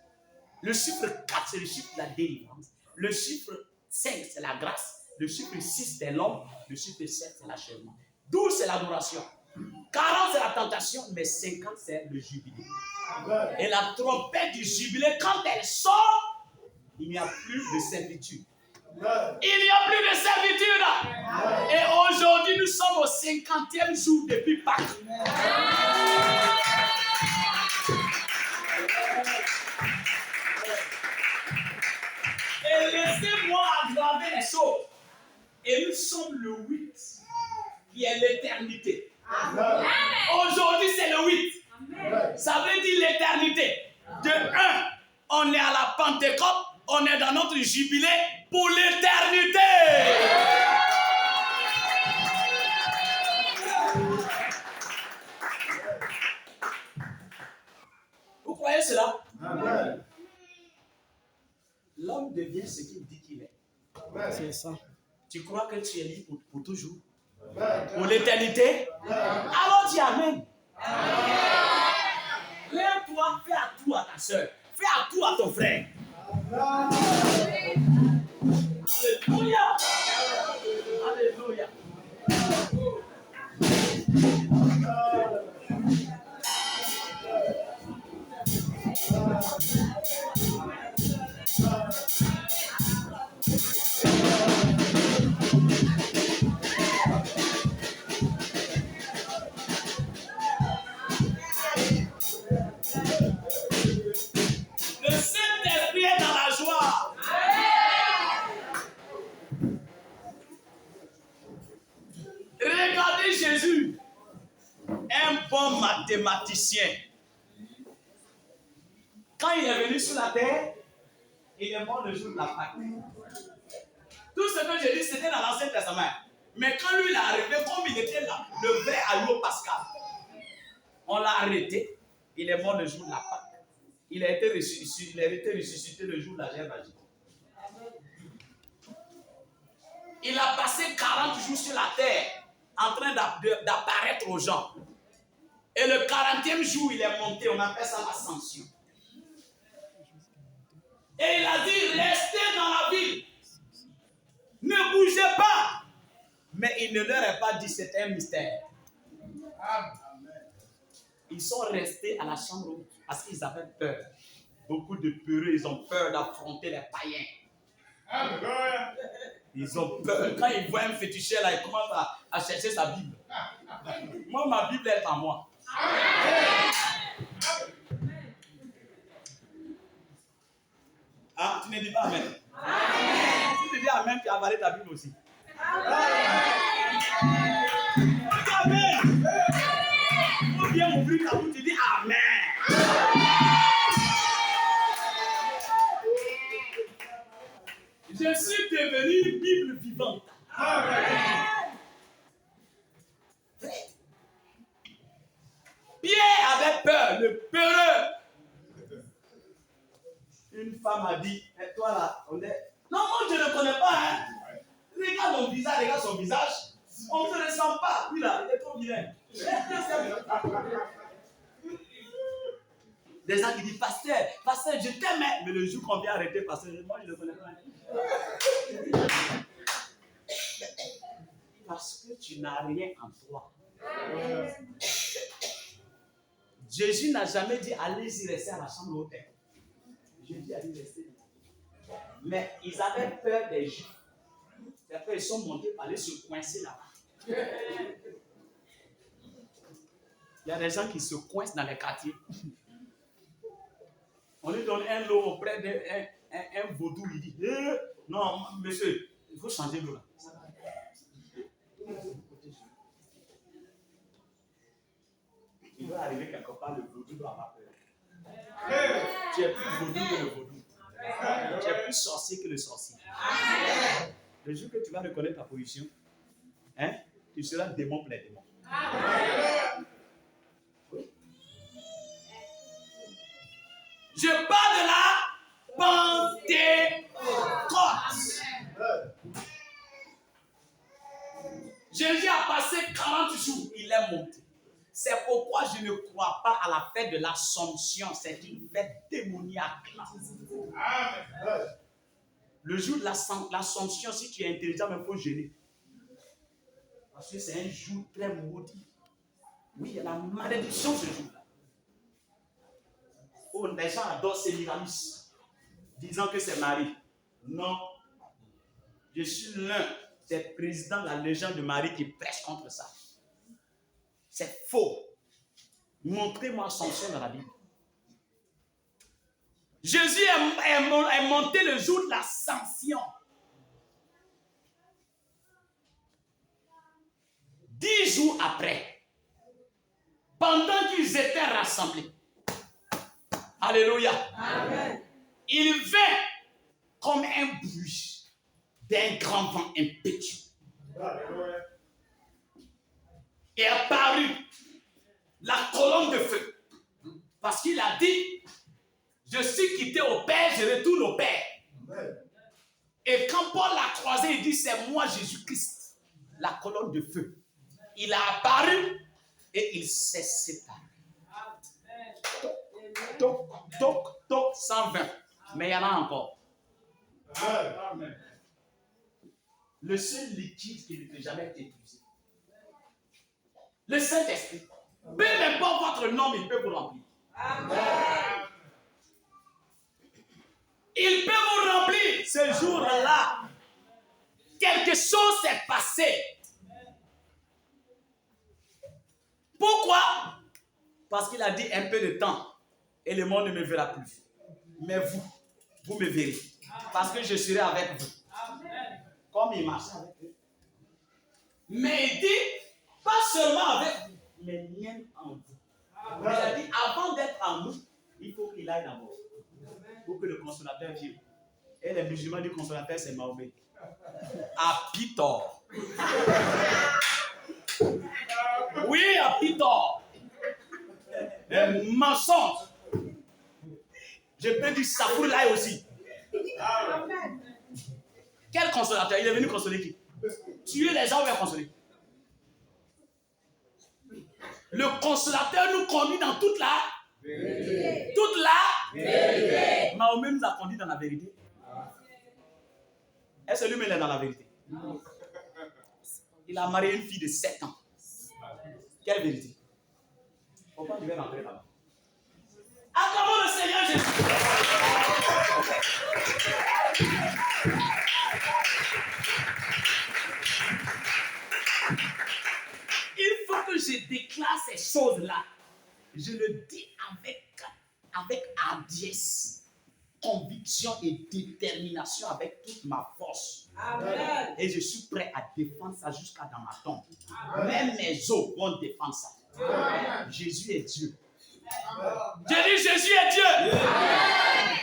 Le chiffre 4, c'est le chiffre de la délivrance. Le chiffre 5, c'est la grâce. Le chiffre 6, c'est l'homme. Le chiffre 7, c'est l'achèvement. 12, c'est l'adoration. 40, c'est la tentation. Mais 50, c'est le jubilé. Et la trompette du jubilé, quand elle sort, il n'y a plus de servitude. Il n'y a plus de servitude. Et aujourd'hui, nous sommes au 50e jour depuis Pâques. Et laissez-moi aggraver les choses. Et nous sommes le 8, qui est l'éternité. Aujourd'hui, c'est le 8. Ça veut dire l'éternité. De 1, on est à la Pentecôte, on est dans notre jubilé pour l'éternité. Vous croyez cela? Amen. L'homme devient ce qu'il dit qu'il est. C'est ça. Tu crois que tu es libre pour toujours? Amen. Pour l'éternité? Alors dis Amen. Lève-toi, fais à tout à ta soeur. Fais à tout à ton frère. Alléluia. Alléluia. Le Saint-Esprit est dans la joie. Regardez Jésus, un bon mathématicien. Quand il est venu sur la terre, il est mort le jour de la Pâque. Tout ce que j'ai dit, c'était dans l'Ancien Testament. Mais quand lui, il est arrivé, comme il était là, le vrai agneau pascal, on l'a arrêté. Il est mort le jour de la Pâque. Il a été ressuscité le jour de la Vierge Marie. Il a passé 40 jours sur la terre en train d'apparaître aux gens. Et le 40e jour, il est monté. On appelle ça l'ascension. Et il a dit, restez dans la ville. Ne bougez pas. Mais il ne leur a pas dit, c'était un mystère. Ils sont restés à la chambre haute parce qu'ils avaient peur. Beaucoup de peureux, ils ont peur d'affronter les païens. Ils ont peur. Quand ils voient un féticheur là, ils commencent à chercher sa Bible. Moi, ma Bible est en moi. Ah, tu ne dis pas Amen. Si tu dis Amen, tu as avalé ta Bible aussi. Amen. Faut bien ouvrir ta bouche, tu dis Amen. Je suis devenu une Bible vivante. Pierre avait peur, le peureux. Une femme a dit, et toi là, on est... Non, moi je ne connais pas. Hein. Regarde mon visage, regarde son visage. On ne se ressemble pas. Lui là, il est trop vilain. Des gens qui disent, pasteur, je t'aime. Mais le jour qu'on vient arrêter, pasteur, moi je ne le connais pas. Parce que tu n'as rien en toi. Jésus n'a jamais dit, allez-y rester à la chambre haute. Jésus a dit, rester. Mais ils avaient peur des Juifs. Et après, ils sont montés pour aller se coincer là-bas. Il y a des gens qui se coincent dans les quartiers. On lui donne un lot auprès d'un vaudou. Il dit, non, monsieur, il faut changer l'eau là. Il va arriver quelque part, le vaudou doit avoir peur. Tu es plus vaudou que le vaudou. Tu es plus sorcier que le sorcier. Le jour que tu vas reconnaître ta position, hein, tu seras démon pour les démons. Oui. Je parle de la Pentecôte. Jésus a passé 40 jours, il est monté. C'est pourquoi je ne crois pas à la fête de l'Assomption. C'est une fête démoniaque. Amen. Le jour de l'Assomption, si tu es intelligent, il faut gêner. Parce que c'est un jour très maudit. Oui, il y a la malédiction ce jour-là. Oh, les gens adorent Sémiramis, disant que c'est Marie. Non. Je suis l'un des présidents de la Légion de Marie qui prêche contre ça. C'est faux. Montrez-moi Assomption dans la Bible. Jésus est monté le jour de l'Ascension. 10 jours après, pendant qu'ils étaient rassemblés, alléluia, Amen. il vint comme un bruit d'un grand vent impétueux. Alléluia. Et apparut la colonne de feu. Parce qu'il a dit, je suis quitté au Père, je retourne au Père. Amen. Et quand Paul l'a croisé, il dit, c'est moi Jésus-Christ, la colonne de feu. Il a apparu et il s'est séparé. Toc, toc, toc, 120. Mais il y en a encore. Amen. Le seul liquide qui ne peut jamais être épuisé. Le Saint-Esprit. Peu importe votre nom, il peut vous remplir. Amen. Il peut vous remplir ce jour-là. Quelque chose s'est passé. Pourquoi? Parce qu'il a dit un peu de temps et le monde ne me verra plus. Mais vous me verrez. Parce que je serai avec vous. Comme il marchait avec eux. Mais il dit, pas seulement avec vous, mais même en vous. Il a dit, avant d'être en nous, il faut qu'il aille d'abord. Pour que le consolateur vienne. Et les musulmans du consolateur, c'est Mahomet. À Pitor. Oui, à Pitor. Un mensonge. Je peux dire Safoulaï aussi. Amen. Quel consolateur? Il est venu consoler qui? Tuer les gens ou bien consoler? Le consolateur nous conduit dans toute la vérité. Toute la vérité. Mahomet nous a conduit dans la vérité. Est-ce que lui-même est dans la vérité? Il a marié une fille de 7 ans. Quelle vérité? Pourquoi tu veux rentrer là-bas? Acclamons le Seigneur Jésus. Il faut que je déclare ces choses-là. Je le dis avec hardiesse, conviction et détermination avec toute ma force. Amen. Et je suis prêt à défendre ça jusqu'à dans ma tombe. Même mes os vont défendre ça. Amen. Jésus est Dieu. Je dis Jésus est Dieu. Amen.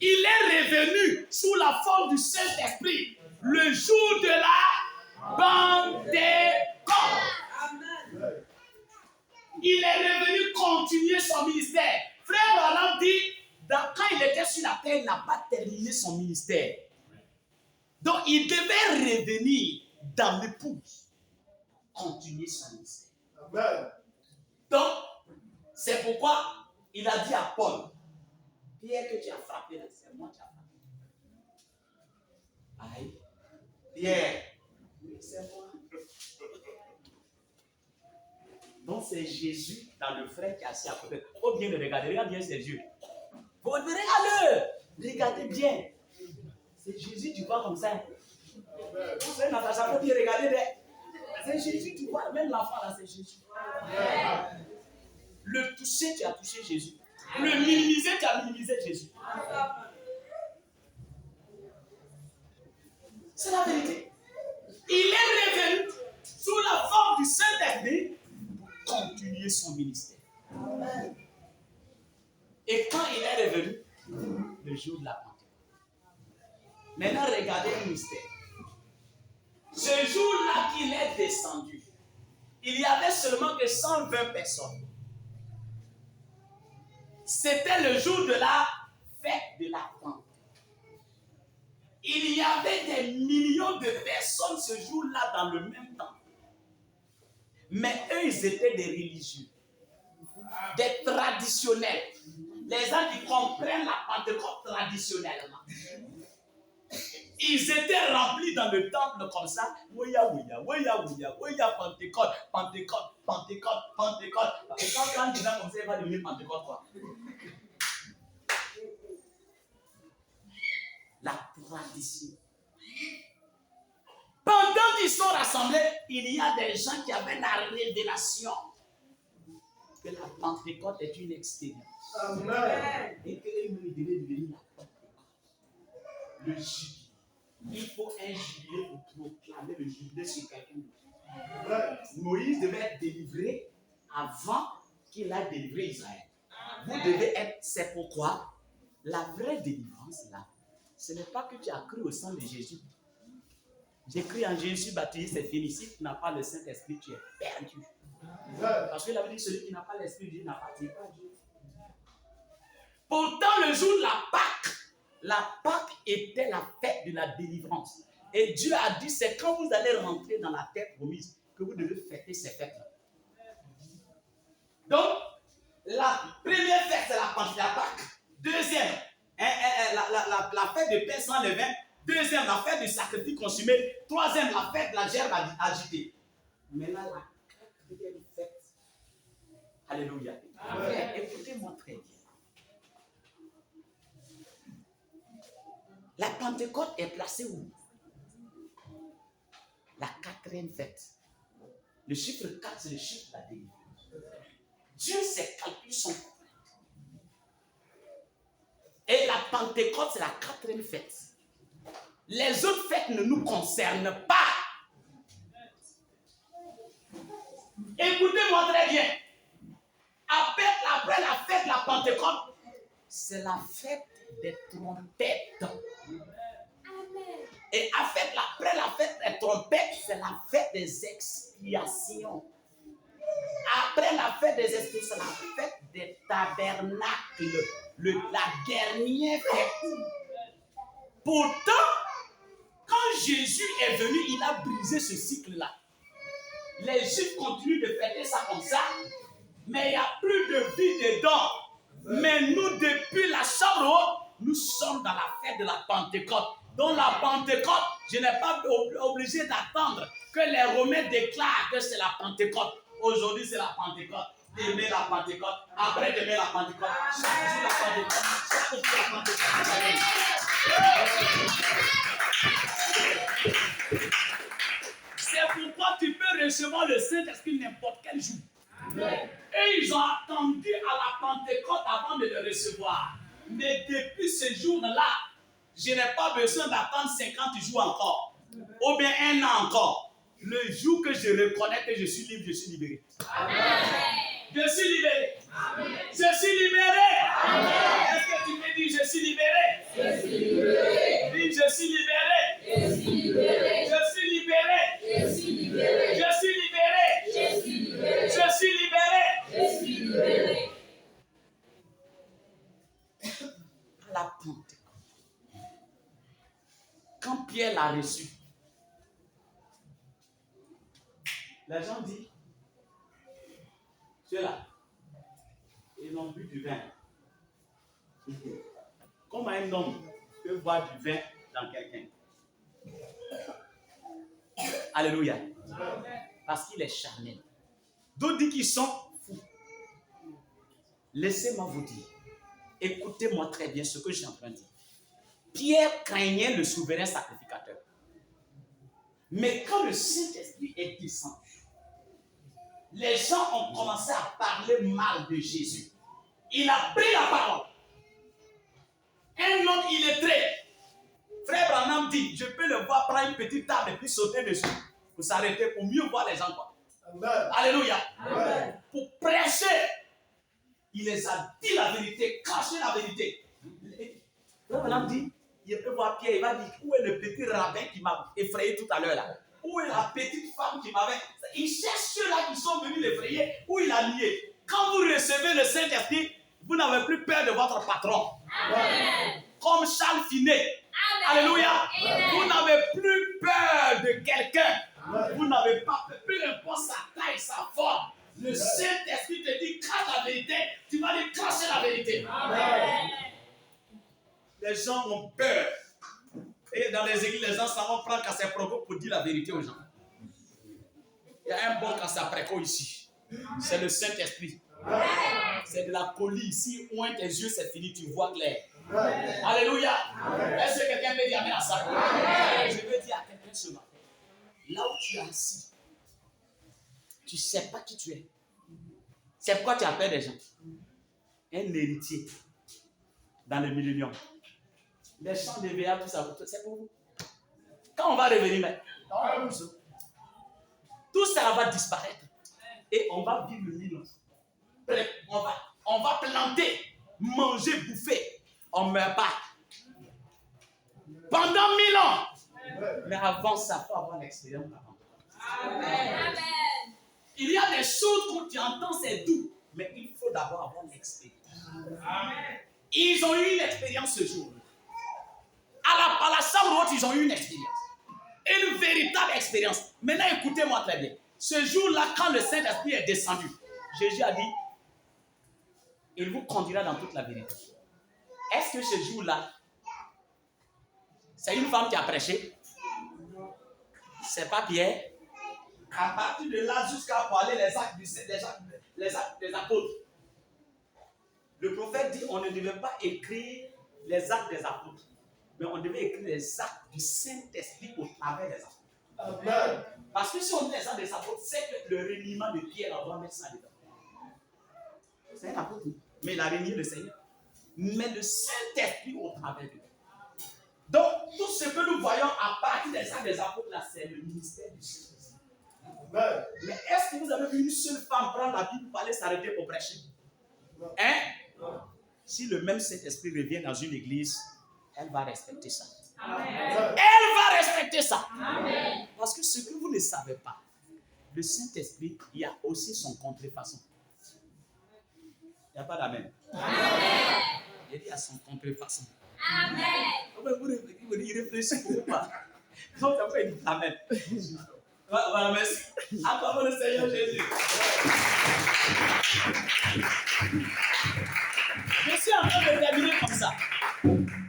Il est revenu sous la forme du Saint-Esprit le jour de la Pentecôte. Amen. Il est revenu continuer son ministère. Frère Branham dit, quand il était sur la terre, il n'a pas terminé son ministère. Donc il devait revenir dans l'épouse, continuer son ministère. Amen. Donc, c'est pourquoi il a dit à Paul, Pierre que tu as frappé, c'est moi qui as frappé. Aïe. Pierre, oui, c'est moi. Donc c'est Jésus dans le frère qui est assis à côté. Il faut bien le regarder, regarde bien ses yeux. Regardez-le, regardez bien. C'est Jésus, tu vois comme ça. C'est Natacha, il faut bien regarder. C'est Jésus, tu vois, même l'enfant là, c'est Jésus. Le toucher, tu as touché Jésus. Le minimiser, tu as minimisé Jésus. C'est la vérité. Il est revenu sous la forme du Saint-Esprit pour continuer son ministère. Et quand il est revenu, le jour de la Pentecôte. Maintenant, regardez le mystère. Ce jour-là qu'il est descendu, il y avait seulement que 120 personnes. C'était le jour de la fête de la Pentecôte. Il y avait des millions de personnes ce jour-là dans le même temps. Mais eux, ils étaient des religieux, des traditionnels. Les gens qui comprennent la Pentecôte traditionnellement. Ils étaient remplis dans le temple comme ça. Ouya, ouya, ouya, ouya, ouya, Pentecôte, Pentecôte, Pentecôte, Pentecôte. Et quand les gens comme ça, il va devenir Pentecôte quoi. La tradition. Pendant qu'ils sont rassemblés, il y a des gens qui avaient la révélation que la Pentecôte est une expérience. Amen. Et qu'ils devaient devenir la Pentecôte. Le jubilé. Il faut un jubilé pour proclamer le jubilé sur quelqu'un d'autre. Moïse devait être délivré avant qu'il ait délivré Israël. Vous devez être, c'est pourquoi la vraie délivrance là, ce n'est pas que tu as cru au sang de Jésus. J'ai cru en Jésus baptisé, c'est fini. Si tu n'as pas le Saint-Esprit, tu es perdu. Parce que la Bible dit celui qui n'a pas l'Esprit de Dieu n'appartient pas à Dieu. Pourtant, le jour de la Pâque était la fête de la délivrance. Et Dieu a dit, c'est quand vous allez rentrer dans la terre promise que vous devez fêter ces fêtes-là. Donc, la première fête, c'est la Pâque. Deuxième, la fête de pain sans levain. Deuxième, la fête du sacrifice consumé. Troisième, la fête de la gerbe agitée. Maintenant, la quatrième fête. Alléluia. Amen. Écoutez-moi très bien. La Pentecôte est placée où? La quatrième fête. Le chiffre 4, c'est le chiffre de la délivrance. Dieu s'est calculé son peuple. Et la Pentecôte, c'est la quatrième fête. Les autres fêtes ne nous concernent pas. Écoutez-moi très bien. Après la fête de la Pentecôte, c'est la fête des trompettes. Et après la fête des trompettes, c'est la fête des expiations. Après la fête des expiations, c'est la fête des tabernacles. La dernière fête. Pourtant, quand Jésus est venu, il a brisé ce cycle-là. Les Juifs continuent de fêter ça comme ça, mais il n'y a plus de vie dedans. Mais nous, depuis la chambre haute, nous sommes dans la fête de la Pentecôte. Dans la Pentecôte, je n'ai pas obligé d'attendre que les Romains déclarent que c'est la Pentecôte. Aujourd'hui, c'est la Pentecôte. Demain, la Pentecôte. Après demain, la Pentecôte. Chaque jour, la Pentecôte. Chaque jour, la Pentecôte. C'est pourquoi tu peux recevoir le Saint-Esprit n'importe quel jour. Et ils ont attendu à la Pentecôte avant de le recevoir. Mais depuis ce jour-là, je n'ai pas besoin d'attendre 50 jours encore. Ou bien 1 an encore. Le jour que je reconnais que je suis libre, je suis libéré. Amen. Je suis libéré. Amen. Je suis libéré. Amen. Est-ce que tu me dis je suis libéré? Je suis libéré. Dis je suis libéré. Je suis libéré. Je suis libéré. Je suis libéré. Je suis libéré. Je suis libéré. Je suis libéré. Je suis libéré. À la Pentecôte. Quand Pierre l'a reçu, les gens disent, ceux-là, ils ont bu du vin. Comment un homme peut boire du vin dans quelqu'un? Alléluia. Parce qu'il est charnel. D'autres disent qu'ils sont fous. Laissez-moi vous dire. Écoutez-moi très bien ce que je suis en train de dire. Pierre craignait le souverain sacrificateur. Mais quand le Saint-Esprit est descendu, les gens ont commencé à parler mal de Jésus. Il a pris la parole. Un homme illettré. Frère Branham dit, je peux le voir prendre une petite table et puis sauter dessus. Pour s'arrêter, pour mieux voir les gens. Amen. Alléluia. Amen. Pour prêcher, il les a dit la vérité, caché la vérité. Frère Branham dit, il peut voir Pierre, il va dire, où est le petit rabbin qui m'a effrayé tout à l'heure là? Où est la petite femme qui m'avait... Il cherche ceux-là qui sont venus l'effrayer, où il a nié. Quand vous recevez le Saint-Esprit, vous n'avez plus peur de votre patron. Amen. Comme Charles Finet. Amen. Alléluia. Amen. Vous n'avez plus peur de quelqu'un. Vous n'avez pas peur. Peu importe sa taille, sa forme. Le Saint-Esprit te dit, crache la vérité. Tu vas lui cracher la vérité. Amen. Les gens ont peur. Et dans les églises, les gens savent prendre casse préco pour dire la vérité aux gens. Il y a un bon casse préco ici. C'est le Saint-Esprit. C'est de la colis. Si oint tes yeux, c'est fini, tu vois clair. Alléluia. Est-ce que quelqu'un peut dire amen à ça? Je veux dire à quelqu'un ce matin, là où tu es assis, tu ne sais pas qui tu es. C'est pourquoi tu as peur des gens. Un héritier dans le millénium. Les chants de VA, tout ça, c'est pour vous. Quand on va revenir, tout ça va disparaître. Et on va vivre le 1000 ans. On va planter, manger, bouffer. On ne meurt pas. Pendant 1000 ans. Mais avant ça, il faut avoir l'expérience. Amen. Il y a des choses que tu entends, c'est doux. Mais il faut d'abord avoir l'expérience. Ils ont eu une expérience ce jour-là. À la chambre haute, ils ont eu une expérience. Une véritable expérience. Maintenant, écoutez-moi très bien. Ce jour-là, quand le Saint-Esprit est descendu, Jésus a dit, il vous conduira dans toute la vérité. Est-ce que ce jour-là, c'est une femme qui a prêché? C'est pas Pierre? À partir de là jusqu'à parler les actes des apôtres. Le prophète dit on ne devait pas écrire les actes des apôtres, mais on devait écrire les actes du Saint-Esprit au travers des apôtres. Amen. Parce que si on dit les actes des apôtres, c'est que le reniement de Pierre, on doit mettre ça dedans. C'est un apôtre, mais il a renié le Seigneur. Mais le Saint-Esprit au travers de lui. Donc, tout ce que nous voyons à partir des actes des apôtres, là, c'est le ministère du Saint-Esprit. Amen. Mais est-ce que vous avez vu une seule femme prendre la Bible pour aller s'arrêter pour prêcher? Hein? Si le même Saint-Esprit revient dans une église, elle va respecter ça. Amen. Elle va respecter ça. Amen. Parce que ce que vous ne savez pas, le Saint-Esprit, il y a aussi son contrefaçon. Il n'y a pas d'amen. Il y a son contrefaçon. Amen. Vous réfléchissez beaucoup pas. Donc, après, il dit amen. Voilà, merci. Acclamons le Seigneur Jésus. Je suis en train de terminer comme ça.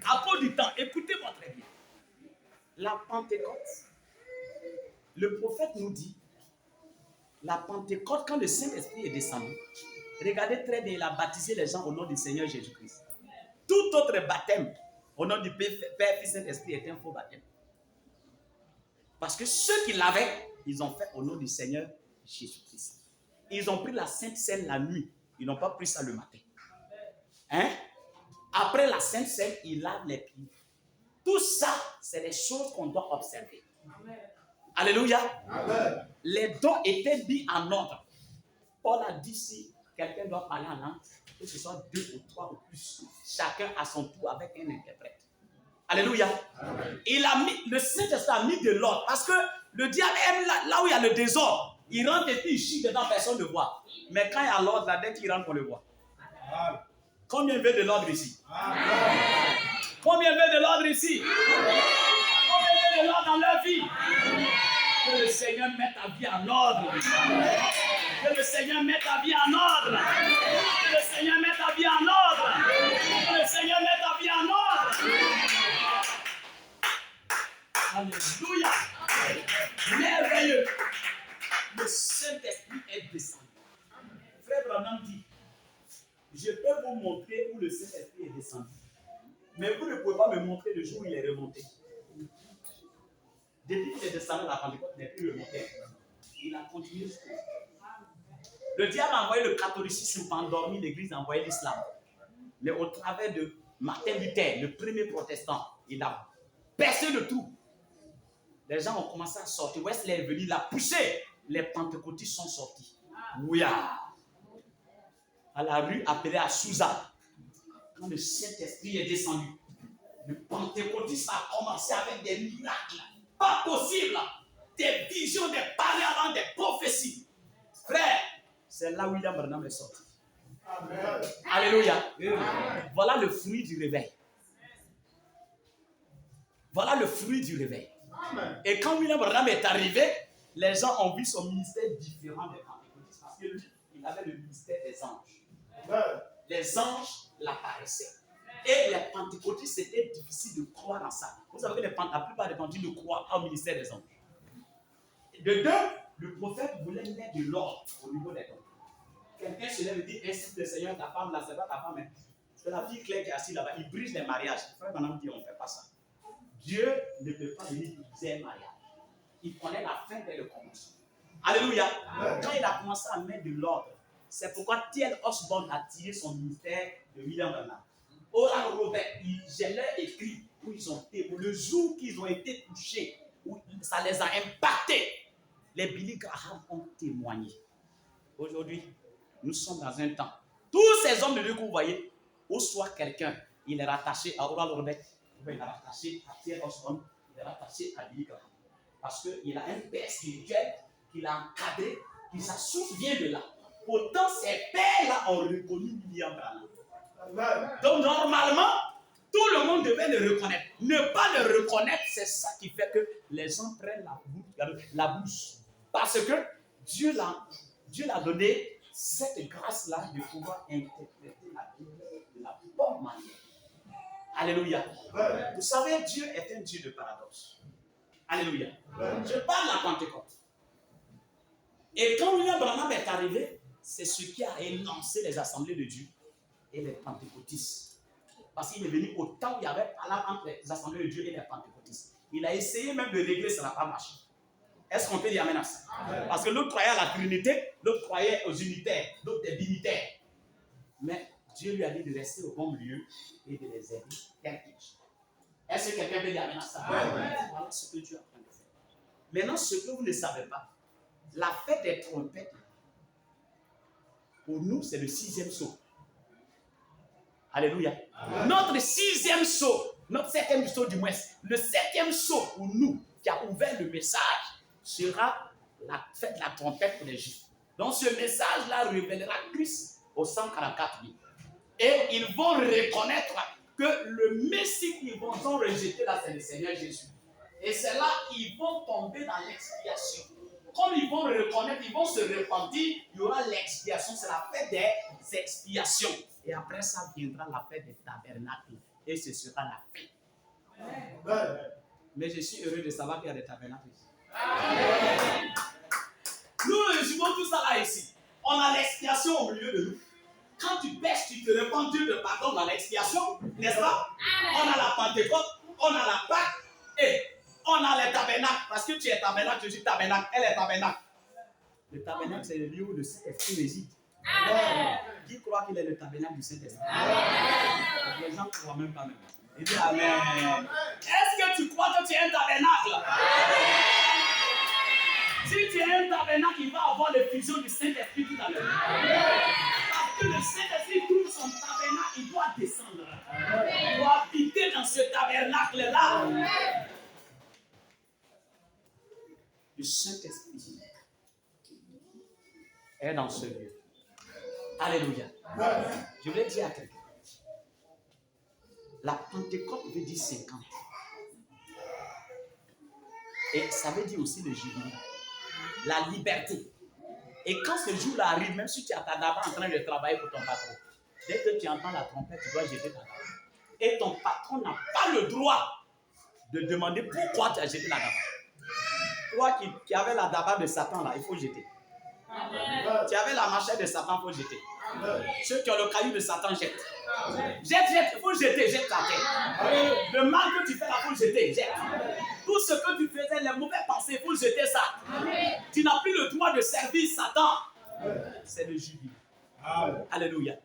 À cause du temps, écoutez-moi très bien. La Pentecôte, le prophète nous dit, la Pentecôte, quand le Saint-Esprit est descendu, regardez très bien, il a baptisé les gens au nom du Seigneur Jésus-Christ. Tout autre baptême, au nom du Père, Fils, Saint-Esprit, est un faux baptême. Parce que ceux qui l'avaient, ils ont fait au nom du Seigneur Jésus-Christ. Ils ont pris la Sainte Seine la nuit. Ils n'ont pas pris ça le matin. Hein? Après la Sainte Seine, ils lavent les pieds. Tout ça, c'est des choses qu'on doit observer. Amen. Alléluia. Amen. Les dons étaient mis en ordre. Paul a dit si quelqu'un doit parler en langue, que ce soit 2 ou 3 ou plus. Chacun à son tour avec un interprète. Alléluia. Amen. Le Saint-Esprit a mis de l'ordre. Parce que le diable aime là où il y a le désordre. Il rentre et puis il chie dedans, personne ne voit. Mais quand il y a l'ordre, là, dès qu'il rentre, on le voit. Amen. Combien veut de l'ordre ici? Amen. Combien veut de l'ordre ici? Amen. Combien veut de l'ordre dans leur vie? Amen. Que le Seigneur mette ta vie en ordre. Amen. Que le Seigneur mette ta vie en ordre. Amen. Que le Seigneur mette ta vie en ordre. Amen. Que le Seigneur mette ta vie en ordre. Amen. Alléluia. Merveilleux. Le Saint-Esprit est descendu. Frère Branham dit, je peux vous montrer où le Saint-Esprit est descendu. Mais vous ne pouvez pas me montrer le jour où il est remonté. Depuis qu'il est descendu à la Pentecôte, il n'est plus remonté. Il a continué jusqu'au bout. Le diable a envoyé le catholicisme pour endormir l'église, a envoyé l'islam. Mais au travers de Martin Luther, le premier protestant, il a percé le trou. Les gens ont commencé à sortir. Wesley est venu, il a poussé. Les pentecôtistes sont sortis. Oui. À la rue appelée à Souza. Quand le Saint-Esprit est descendu, le pentecôtisme a commencé avec des miracles. Pas possible. Des visions, des paroles, des prophéties. Frère, c'est là où William Branham est sorti. Amen. Alléluia. Amen. Voilà le fruit du réveil. Voilà le fruit du réveil. Amen. Et quand William Branham est arrivé, les gens ont vu son ministère différent des pentecôtistes parce que lui, il avait le ministère des anges. Amen. Les anges l'apparaissaient. Et les pentecôtistes, c'était difficile de croire en ça. Vous savez que la plupart des pentecôtistes ne croient pas au ministère des anges. De deux, le prophète voulait mettre de l'ordre au niveau des dons. Quelqu'un se lève et dit, ainsi le Seigneur, ta femme, là, c'est pas ta femme, hein. C'est la fille Claire qui est assise là-bas, il brise les mariages. Frère, madame dit, on ne fait pas ça. Dieu ne peut pas venir briser un mariage. Il connaît la fin dès le commencement. Alléluia. Quand il a commencé à mettre de l'ordre, c'est pourquoi T.L. Osborne a tiré son ministère de William Branham. Oral Robert, j'ai leur écrit où ils ont été, le jour qu'ils ont été touchés, où ça les a impactés. Les Billy Graham ont témoigné. Aujourd'hui, nous sommes dans un temps. Tous ces hommes de Dieu que vous voyez, ou soit quelqu'un, il est rattaché à Oral Robert, il est rattaché à T.L. Osborne, il est rattaché à Billy Graham. Parce qu'il a un père spirituel qu'il a encadré, qui sa source vient de là. Pourtant, ces pères-là ont reconnu William Branham. Donc, normalement, tout le monde devait le reconnaître. Ne pas le reconnaître, c'est ça qui fait que les gens prennent la bouche. Parce que Dieu l'a donné cette grâce-là de pouvoir interpréter la Bible de la bonne manière. Alléluia. Vous savez, Dieu est un Dieu de paradoxe. Alléluia. Je parle à Pentecôte. Et quand William Branham est arrivé, c'est ce qui a élancé les assemblées de Dieu et les pentecôtistes. Parce qu'il est venu au temps où il y avait pas entre les assemblées de Dieu et les pentecôtistes. Il a essayé même de régler, ça n'a pas marché. Est-ce qu'on peut dire amen à ça? Parce que l'autre croyait à la Trinité, l'autre croyait aux unitaires, l'autre des binitaires. Mais Dieu lui a dit de rester au bon milieu et de les aider tel qu'ils sont. Est-ce que quelqu'un peut dire amen à ça? Voilà ce que Dieu est en train de faire. Maintenant, ce que vous ne savez pas, la fête des trompettes, pour nous, c'est le 6e saut. Alléluia. Notre 6e saut, notre 7e saut du moins, le 7e saut pour nous, qui a ouvert le message, sera la fête de la trompette pour les Juifs. Donc ce message-là révélera Christ aux 144 000. Et ils vont reconnaître que le Messie qu'ils vont rejeter là, c'est le Seigneur Jésus. Et c'est là qu'ils vont tomber dans l'expiation. Comme ils vont reconnaître, ils vont se repentir, il y aura l'expiation, c'est la fête des expiations. Et après ça viendra la fête des tabernacles. Et ce sera la fin. Mais je suis heureux de savoir qu'il y a des tabernacles ici. Nous résumons tout ça là ici. On a l'expiation au milieu de nous. Quand tu pêches, tu te repens, Dieu te pardonne dans l'expiation, n'est-ce pas? On a la Pentecôte, on a la Pâque et on a les tabernacles. Parce que tu es tabernacle, je suis tabernacle, elle est tabernacle. Le tabernacle, c'est le lieu où le Saint-Esprit réside. Qui croit qu'il est le tabernacle du Saint-Esprit? Les gens ne croient même pas même. Ils disent Amen. Est-ce que tu crois que tu es un tabernacle? Si tu es un tabernacle, il va avoir l'effusion du Saint-Esprit tout à l'heure. Parce que le Saint-Esprit trouve son tabernacle, il doit descendre. Il doit habiter dans ce tabernacle-là. Le Saint-Esprit est dans ce lieu. Alléluia. Je voulais dire à quelqu'un. La Pentecôte veut dire 50. Et ça veut dire aussi le jubilé. La liberté. Et quand ce jour-là arrive, même si tu as ta daba en train de travailler pour ton patron, dès que tu entends la trompette, tu dois jeter ta daba. Et ton patron n'a pas le droit de demander pourquoi tu as jeté la daba. Toi qui avais la daba de Satan là, il faut jeter. Amen. Tu avais la machette de Satan, il faut jeter. Amen. Ceux qui ont le caillou de Satan, jette. Jette, il faut jeter, jette ta tête. Le mal que tu fais là, il faut jeter, jette. Tout ce que tu faisais, les mauvaises pensées, il faut jeter ça. Amen. Tu n'as plus le droit de servir Satan. Amen. C'est le jubilé. Alléluia.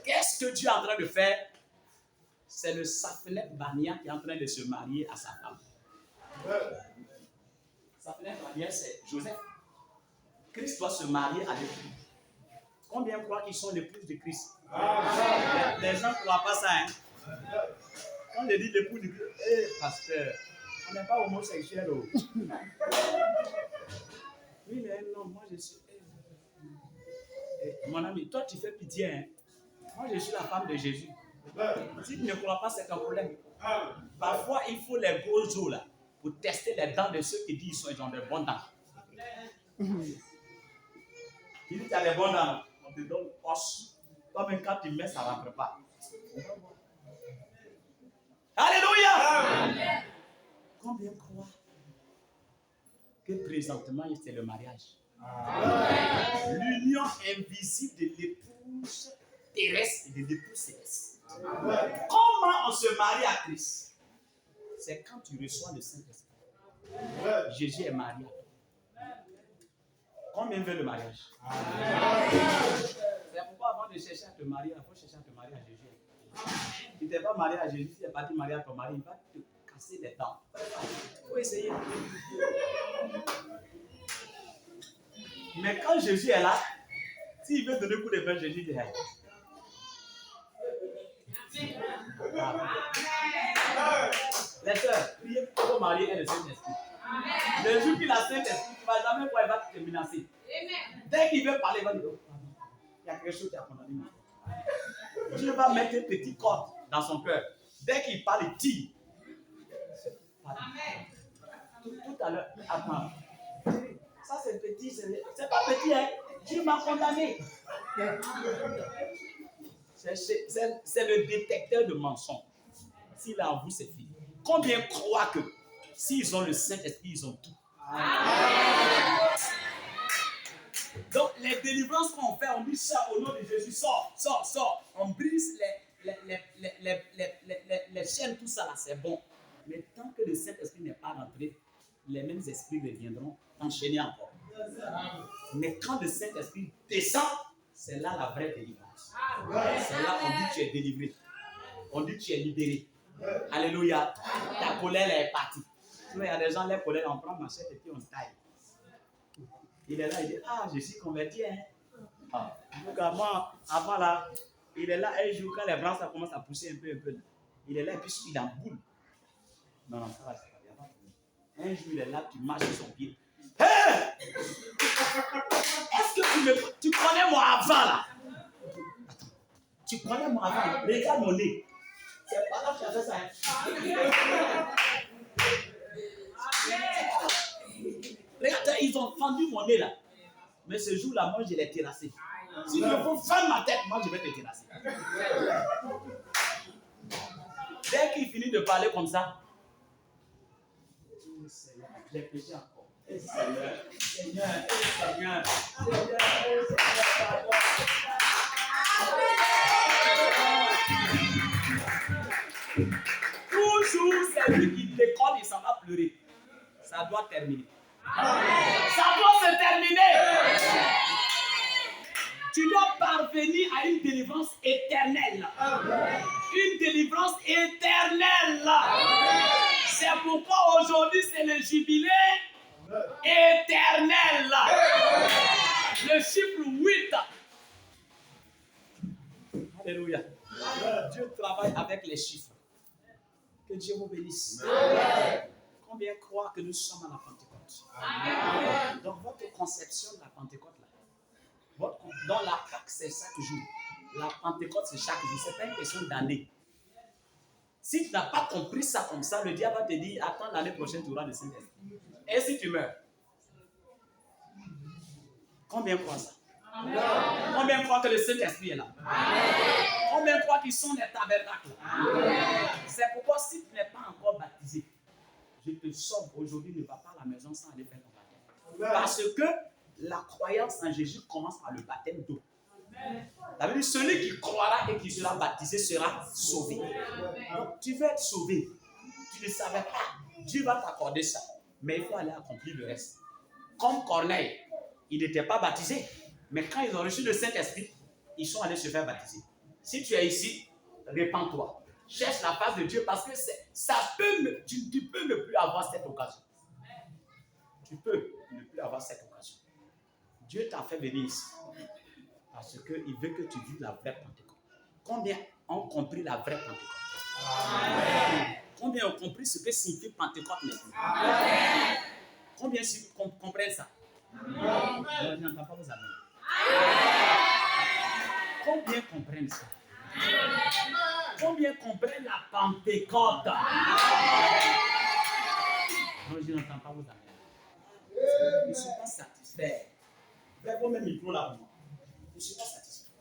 Qu'est-ce que Dieu est en train de faire? C'est le Safenet Bania qui est en train de se marier à sa femme. Safenet Bania, c'est Joseph. Christ doit se marier avec lui. Combien croient qu'ils sont l'épouse de Christ? Les gens ne croient pas ça. Hein? Quand je dis l'épouse de Christ, pasteur, on n'est pas homosexuel. Oh. Oui, mais non, moi je suis. Mon ami, toi tu fais pitié. Hein? Moi je suis la femme de Jésus. Si tu ne crois pas, c'est un problème. Parfois, il faut les gros os là pour tester les dents de ceux qui disent qu'ils ont de bonnes dents. Il dit, tu as des bons dents, on te donne os. Toi-même, quand tu mets, ça ne rentre pas. Alléluia! Combien croient que présentement, c'est le mariage? L'union invisible de l'épouse terrestre et de l'épouse céleste. Comment on se marie à Christ? C'est quand tu reçois le Saint-Esprit. Jésus est marié. Combien veut le mariage? C'est pourquoi avant de chercher à te marier, il faut chercher à te marier à Jésus. Si tu n'es pas marié à Jésus, si tu es parti marier à ton mari, il va te casser les dents. Il faut essayer. Mais quand Jésus est là, s'il veut donner coup de main, Jésus dit hey. Les sœurs, priez pour vos maris et le Saint-Esprit. Le jour qu'il a Saint-Esprit, tu ne vas jamais voir, il va te menacer. Dès qu'il veut parler, il va dire oh, il y a quelque chose qui a condamné. Dieu va mettre un petit corde dans son cœur. Dès qu'il parle, il tire. Tout à l'heure, attends. Ça c'est petit, c'est pas petit, hein. Dieu m'a condamné. C'est le détecteur de mensonges. S'il a en vous, c'est fini. Combien croient que s'ils ont le Saint-Esprit, ils ont tout? Donc, les délivrances qu'on fait, on dit ça au nom de Jésus, sors. On brise les chaînes, tout ça là, c'est bon. Mais tant que le Saint-Esprit n'est pas rentré, les mêmes esprits reviendront t'enchaîner encore. Mais quand le Saint-Esprit descend, c'est là la vraie délivrance. C'est là qu'on dit que tu es délivré. On dit que tu es libéré. Alléluia. Ta colère est partie. Sinon, il y a des gens, les colères, on prend machette et puis on taille. Il est là, il dit, ah, je suis converti. Hein. Ah. Donc, avant là, il est là un jour, quand les bras ça commence à pousser un peu. Là. Il est là et puis il en boule. Non, ça va, c'est pas bien. Un jour, il est là, tu marches sur son pied. Hey! Est-ce que tu connais moi avant là? Attends, tu connais moi avant là? Regarde mon nez. C'est pas là que tu as fait ça. Hein? Regarde, ils ont fendu mon nez là. Mais ce jour-là, moi, je l'ai terrassé. Si tu veux faire ma tête, moi, je vais te terrasser. Dès qu'il finit de parler comme ça, Seigneur, j'ai péché encore. Seigneur, toujours, c'est lui qui décolle et ça va pleurer. Ça doit terminer. Ça doit se terminer. Tu dois parvenir à une délivrance éternelle. Une délivrance éternelle. C'est pourquoi aujourd'hui c'est le jubilé éternel. Le chiffre 8. Alléluia. Dieu travaille avec les chiffres. Que Dieu vous bénisse. Combien croient que nous sommes à la Pentecôte? Amen. Donc votre conception de la Pentecôte là, dans la Pâque c'est chaque jour. La Pentecôte c'est chaque jour. C'est pas une question d'année. Si tu n'as pas compris ça comme ça, le diable va te dire attends l'année prochaine tu auras le Saint-Esprit. Et si tu meurs? Combien croient ça? Amen. Combien croient que le Saint-Esprit est là? Amen. Combien croient qu'ils sont des tabernacles? Amen. C'est pourquoi si tu n'es pas encore baptisé, je te sauve aujourd'hui, ne va pas à la maison sans aller faire ton baptême. Parce que la croyance en Jésus commence par le baptême d'eau. Ça veut dire celui qui croira et qui sera baptisé sera sauvé. Donc tu veux être sauvé. Tu ne savais pas. Dieu va t'accorder ça. Mais il faut aller accomplir le reste. Comme Corneille, il n'était pas baptisé. Mais quand ils ont reçu le Saint-Esprit, ils sont allés se faire baptiser. Si tu es ici, répands-toi. Cherche la face de Dieu parce que tu peux ne plus avoir cette occasion. Tu peux ne plus avoir cette occasion. Dieu t'a fait venir ici parce qu'il veut que tu vives la vraie Pentecôte. Combien ont compris la vraie Pentecôte? Amen. Combien ont compris ce que signifie Pentecôte maintenant? Amen. Combien comprennent ça? Amen. Je n'entends pas vos amis. Combien comprennent ça? Combien comprennent la Pentecôte? Non, je n'entends pas vos amis. Ils ne sont pas satisfaits. micro là pour moi. Je ne suis pas satisfait.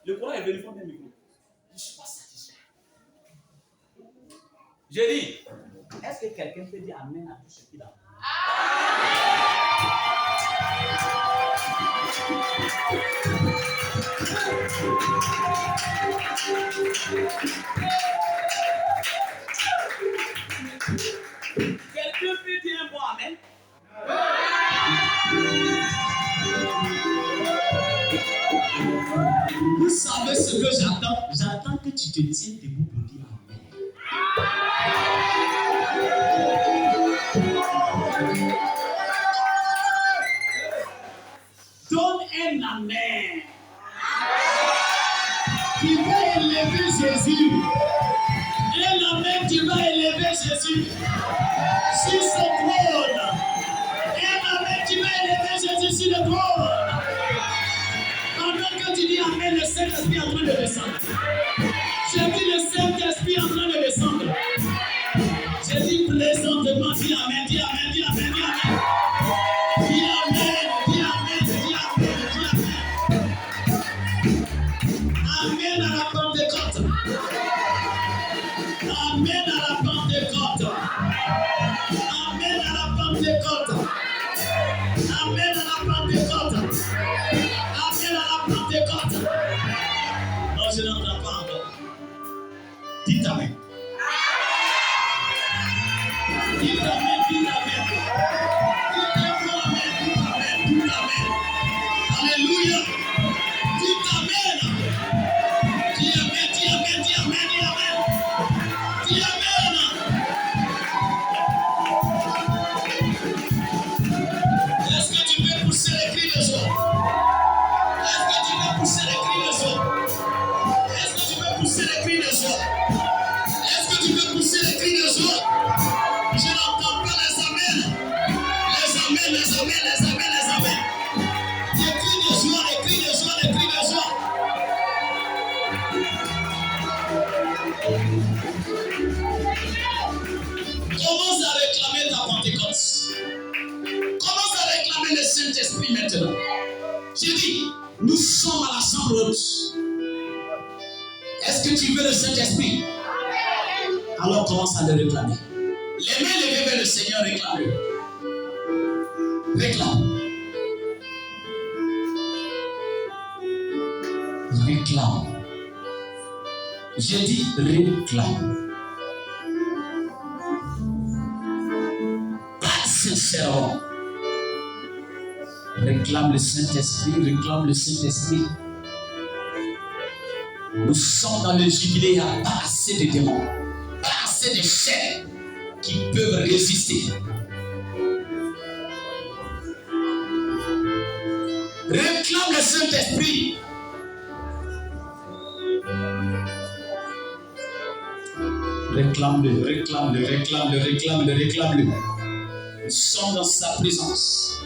Le courant est venu prendre un micro. Je ne suis pas satisfait. J'ai dit, est-ce que quelqu'un peut dire Amen à tout ce qu'il a? Quelqu'un peut dire un bon Amen? Vous savez ce que j'attends? J'attends que tu te tiennes debout pour dire Amen. Donne un Amen. Tu vas élever Jésus. Un Amen, tu vas élever Jésus sur son trône. Un Amen, tu vas élever Jésus sur le trône. Pendant que tu dis Amen, le Saint-Esprit est en train de descendre. J'ai dit le Saint-Esprit est en train de descendre. J'ai dit plaisantement, dis Amen, dis Amen, dis Amen, dis Amen. Dis Amen, dis Amen, dis Amen, dis Amen. Amen à la Pentecôte. Amen à la Pentecôte. Amen à la Pentecôte. Amen à la Pentecôte. Amen à la Pentecôte. Non, je n'entends pas encore. Dites Amen. Dites Amen, dites Amen. Dites Amen, dites Amen, dites Amen. Alléluia. Dites Amen. Dis Amen, dis Amen, dis Amen, dis Amen. Dis Amen. Est-ce que tu peux pousser les cris de joie? Est-ce que tu peux pousser les cris de joie? Est-ce que tu peux pousser les cris de joie? Est-ce que tu peux pousser les cris de joie? Je n'entends pas les amens. Les amens, les amens, les amens, les amens. Les cris de joie, les cris de joie, les cris de joie. Commence à réclamer ta Pentecôte. Commence à réclamer le Saint-Esprit maintenant. J'ai dit, nous sommes à la chambre haute. Est-ce que tu veux le Saint-Esprit? Alors commence à le réclamer. Les mains levées vers le Seigneur, réclame-le. Réclame. Réclame. J'ai dit réclame. Pas sincèrement. Réclame le Saint-Esprit, réclame le Saint-Esprit. Nous sommes dans le jubilé, il n'y a pas assez de démons, pas assez de chair qui peuvent résister. Réclame le Saint-Esprit. Réclame-le, réclame-le, réclame-le, réclame-le, réclame-le. Nous sommes dans sa présence.